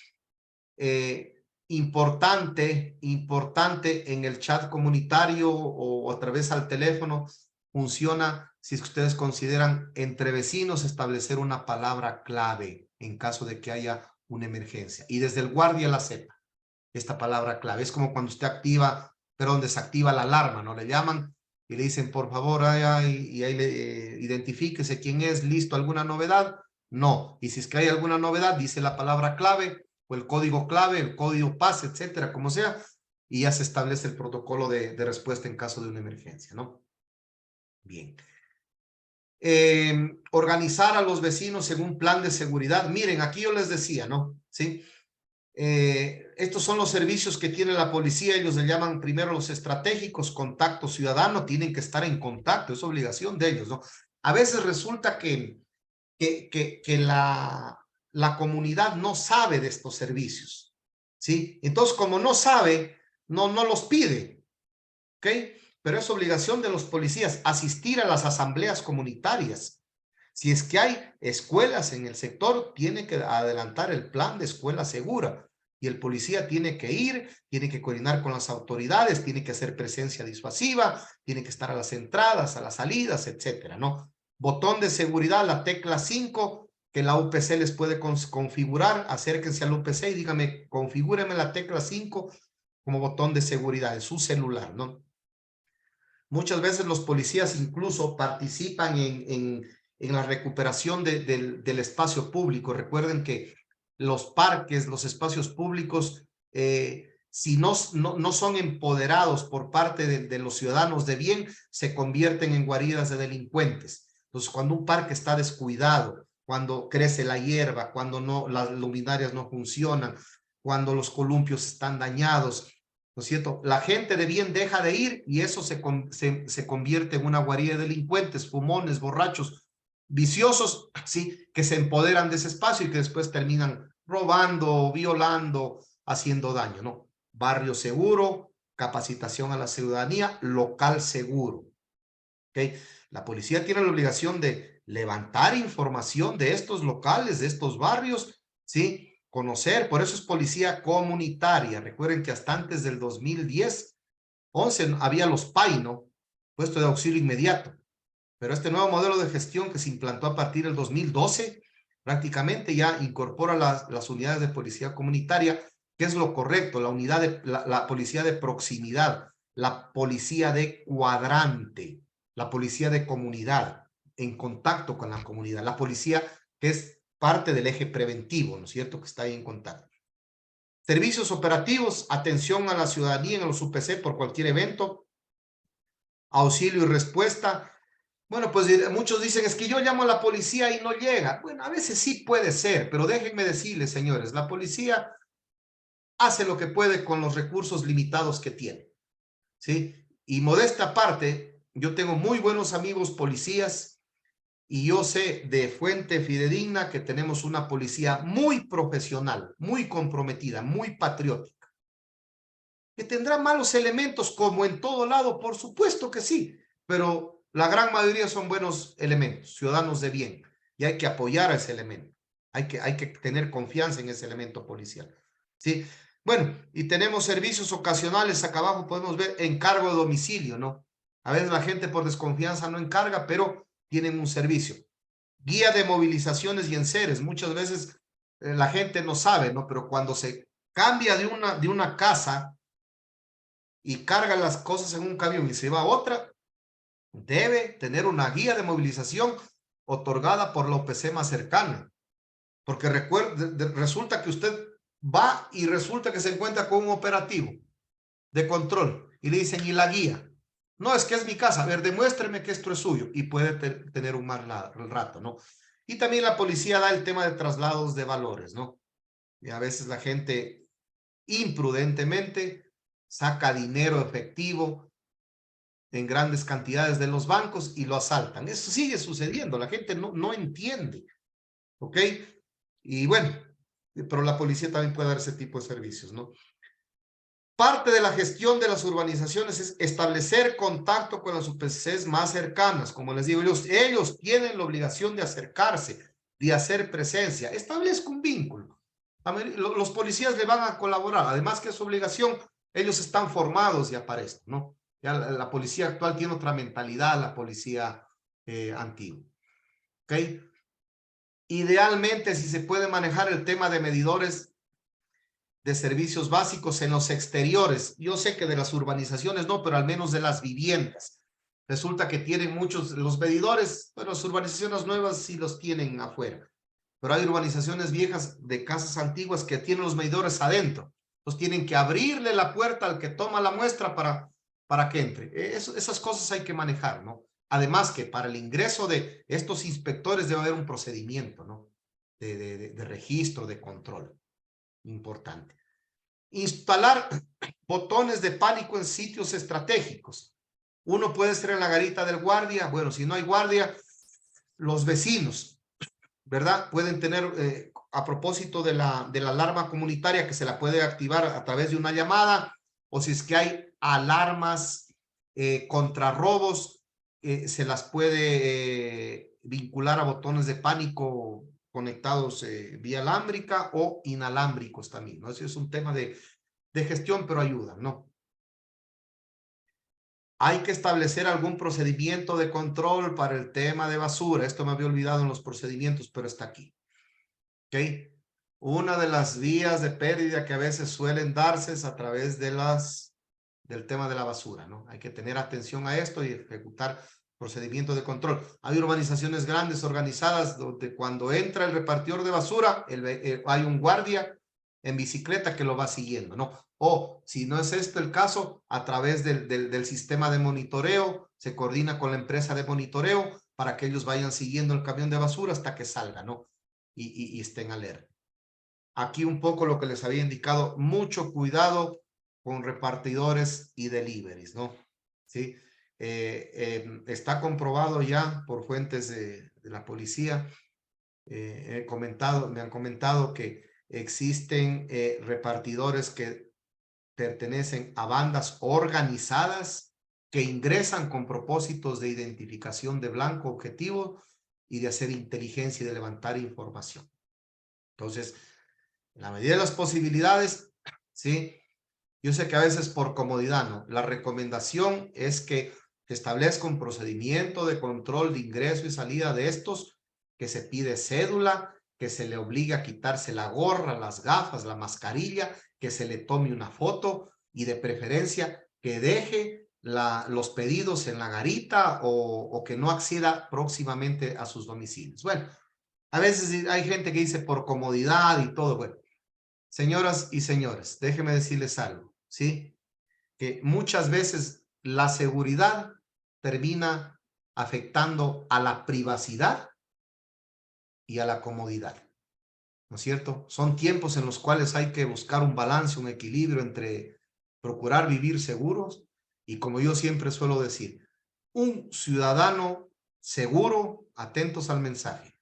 Importante en el chat comunitario o a través al teléfono, funciona si ustedes consideran entre vecinos establecer una palabra clave en caso de que haya una emergencia. Y desde el guardia la sepa esta palabra clave. Es como cuando usted desactiva la alarma, ¿no? Le llaman y le dicen, por favor, y ahí identifíquese quién es, listo, ¿alguna novedad? No. Y si es que hay alguna novedad, dice la palabra clave o el código clave, el código PAS, etcétera, como sea, y ya se establece el protocolo de respuesta en caso de una emergencia, ¿no? Bien. Organizar a los vecinos según un plan de seguridad. Miren, aquí yo les decía, ¿no? ¿Sí? Estos son los servicios que tiene la policía, ellos le llaman primero los estratégicos, contacto ciudadano, tienen que estar en contacto, es obligación de ellos, ¿no? A veces resulta que que la comunidad no sabe de estos servicios, ¿sí? Entonces, como no sabe, no los pide, ¿ok? Pero es obligación de los policías asistir a las asambleas comunitarias. Si es que hay escuelas en el sector, tiene que adelantar el plan de escuela segura. Y el policía tiene que ir, tiene que coordinar con las autoridades, tiene que hacer presencia disuasiva, tiene que estar a las entradas, a las salidas, etcétera, ¿no? Botón de seguridad, la tecla 5, que la UPC les puede configurar. Acérquense al UPC y dígame, configúreme la tecla 5 como botón de seguridad en su celular, ¿no? Muchas veces los policías incluso participan en la recuperación del espacio público. Recuerden que los parques, los espacios públicos, si no son empoderados por parte de los ciudadanos de bien, se convierten en guaridas de delincuentes. Entonces, cuando un parque está descuidado, cuando crece la hierba, cuando las luminarias no funcionan, cuando los columpios están dañados, ¿no es cierto? La gente de bien deja de ir y eso se convierte en una guarida de delincuentes, fumones, borrachos, viciosos, ¿sí? Que se empoderan de ese espacio y que después terminan robando, violando, haciendo daño, ¿no? Barrio seguro, capacitación a la ciudadanía, local seguro, ¿ok? La policía tiene la obligación de levantar información de estos locales, de estos barrios, ¿sí? Conocer, por eso es policía comunitaria. Recuerden que hasta antes del 2010, 11, había los PAI, ¿no? Puesto de auxilio inmediato. Pero este nuevo modelo de gestión que se implantó a partir del 2012, prácticamente ya incorpora las unidades de policía comunitaria, que es lo correcto, la policía de proximidad, la policía de cuadrante, la policía de comunidad, en contacto con la comunidad, la policía que es parte del eje preventivo, ¿no es cierto?, que está ahí en contacto. Servicios operativos, atención a la ciudadanía en los UPC por cualquier evento, auxilio y respuesta. Bueno, pues muchos dicen, es que yo llamo a la policía y no llega. Bueno, a veces sí puede ser, pero déjenme decirles, señores, la policía hace lo que puede con los recursos limitados que tiene, ¿sí? Y modesta aparte, yo tengo muy buenos amigos policías y yo sé de fuente fidedigna que tenemos una policía muy profesional, muy comprometida, muy patriótica. ¿Que tendrá malos elementos como en todo lado? Por supuesto que sí, pero la gran mayoría son buenos elementos, ciudadanos de bien, y hay que apoyar a ese elemento. Hay que tener confianza en ese elemento policial, ¿sí? Bueno, y tenemos servicios ocasionales, acá abajo podemos ver encargo de domicilio, ¿no? A veces la gente por desconfianza no encarga, pero tienen un servicio. Guía de movilizaciones y enseres. Muchas veces la gente no sabe, ¿no? Pero cuando se cambia de una casa y carga las cosas en un camión y se va a otra, debe tener una guía de movilización otorgada por la OPC más cercana. Porque resulta que usted va y resulta que se encuentra con un operativo de control y le dicen, ¿y la guía? No, es que es mi casa. A ver, demuéstreme que esto es suyo. Y puede tener un mal rato, ¿no? Y también la policía da el tema de traslados de valores, ¿no? Y a veces la gente imprudentemente saca dinero efectivo en grandes cantidades de los bancos y lo asaltan. Eso sigue sucediendo. La gente no entiende, ¿ok? Y bueno, pero la policía también puede dar ese tipo de servicios, ¿no? Parte de la gestión de las urbanizaciones es establecer contacto con las UPCs más cercanas. Como les digo, ellos tienen la obligación de acercarse, de hacer presencia. Establezca un vínculo. Los policías le van a colaborar. Además que es obligación, ellos están formados ya para esto, ¿no? Ya la policía actual tiene otra mentalidad a la policía antigua. ¿Ok? Idealmente, si se puede manejar el tema de medidores de servicios básicos en los exteriores. Yo sé que de las urbanizaciones no, pero al menos de las viviendas. Resulta que tienen muchos, los medidores, bueno, las urbanizaciones nuevas sí los tienen afuera. Pero hay urbanizaciones viejas de casas antiguas que tienen los medidores adentro. Entonces tienen que abrirle la puerta al que toma la muestra para que entre. Esas cosas hay que manejar, ¿no? Además que para el ingreso de estos inspectores debe haber un procedimiento, ¿no? De registro, de control. Importante. Instalar botones de pánico en sitios estratégicos. Uno puede ser en la garita del guardia. Bueno, si no hay guardia, los vecinos ¿verdad? Pueden tener, a propósito de la alarma comunitaria, que se la puede activar a través de una llamada, o si es que hay alarmas contra robos, se las puede vincular a botones de pánico conectados vía alámbrica o inalámbricos también, ¿no? Ese es un tema de gestión, pero ayuda, ¿no? Hay que establecer algún procedimiento de control para el tema de basura. Esto me había olvidado en los procedimientos, pero está aquí. ¿Ok? Una de las vías de pérdida que a veces suelen darse es a través de del tema de la basura, ¿no? Hay que tener atención a esto y ejecutar procedimientos de control. Hay urbanizaciones grandes organizadas donde cuando entra el repartidor de basura, hay un guardia en bicicleta que lo va siguiendo, ¿no? O, si no es esto el caso, a través del sistema de monitoreo, se coordina con la empresa de monitoreo para que ellos vayan siguiendo el camión de basura hasta que salga, ¿no? Y estén alerta. Aquí un poco lo que les había indicado, mucho cuidado con repartidores y deliveries, ¿no? ¿Sí? Está comprobado ya por fuentes de la policía, me han comentado que existen repartidores que pertenecen a bandas organizadas que ingresan con propósitos de identificación de blanco objetivo y de hacer inteligencia y de levantar información. Entonces, en la medida de las posibilidades, ¿sí? Yo sé que a veces por comodidad, ¿no? La recomendación es que se establezca un procedimiento de control de ingreso y salida de estos, que se pide cédula, que se le obliga a quitarse la gorra, las gafas, la mascarilla, que se le tome una foto y de preferencia que deje los pedidos en la garita o que no acceda próximamente a sus domicilios. Bueno, a veces hay gente que dice por comodidad y todo. Bueno, señoras y señores, déjenme decirles algo, ¿sí? Que muchas veces la seguridad termina afectando a la privacidad y a la comodidad, ¿no es cierto? Son tiempos en los cuales hay que buscar un balance, un equilibrio entre procurar vivir seguros y, como yo siempre suelo decir, un ciudadano seguro, atentos al mensaje,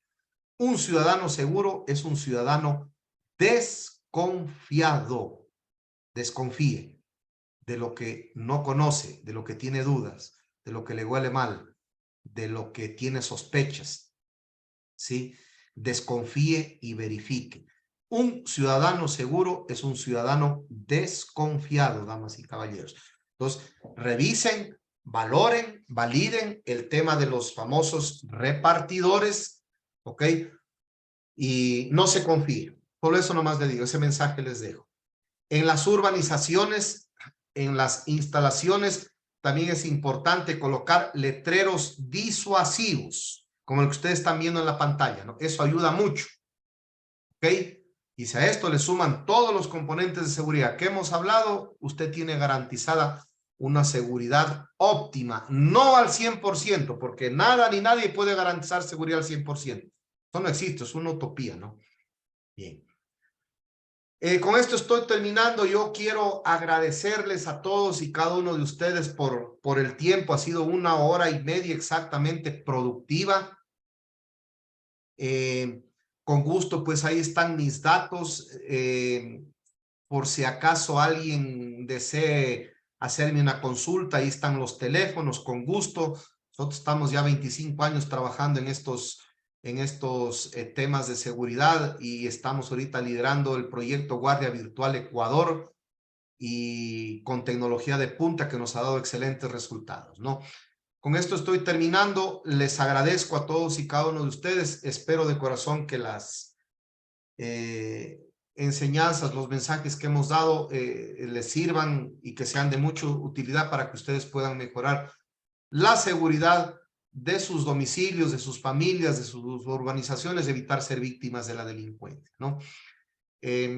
un ciudadano seguro es un ciudadano desconfiado. Desconfíe de lo que no conoce, de lo que tiene dudas, de lo que le huele mal, de lo que tiene sospechas, ¿sí? Desconfíe y verifique. Un ciudadano seguro es un ciudadano desconfiado, damas y caballeros. Entonces, revisen, valoren, validen el tema de los famosos repartidores, ¿ok? Y no se confíen. Por eso nomás les digo, ese mensaje les dejo. En las urbanizaciones, en las instalaciones, también es importante colocar letreros disuasivos, como el que ustedes están viendo en la pantalla, ¿no? Eso ayuda mucho, ¿ok? Y si a esto le suman todos los componentes de seguridad que hemos hablado, usted tiene garantizada una seguridad óptima, no al 100%, porque nada ni nadie puede garantizar seguridad al 100%. Eso no existe, es una utopía, ¿no? Bien. Con esto estoy terminando. Yo quiero agradecerles a todos y cada uno de ustedes por el tiempo. Ha sido 1 hora y media exactamente productiva. Con gusto, pues ahí están mis datos. Por si acaso alguien desee hacerme una consulta, ahí están los teléfonos, con gusto. Nosotros estamos ya 25 años trabajando en estos temas de seguridad y estamos ahorita liderando el proyecto Guardia Virtual Ecuador y con tecnología de punta que nos ha dado excelentes resultados, ¿no? Con esto estoy terminando. Les agradezco a todos y cada uno de ustedes. Espero de corazón que las enseñanzas, los mensajes que hemos dado les sirvan y que sean de mucha utilidad para que ustedes puedan mejorar la seguridad de sus domicilios, de sus familias, de sus urbanizaciones, evitar ser víctimas de la delincuencia, ¿no?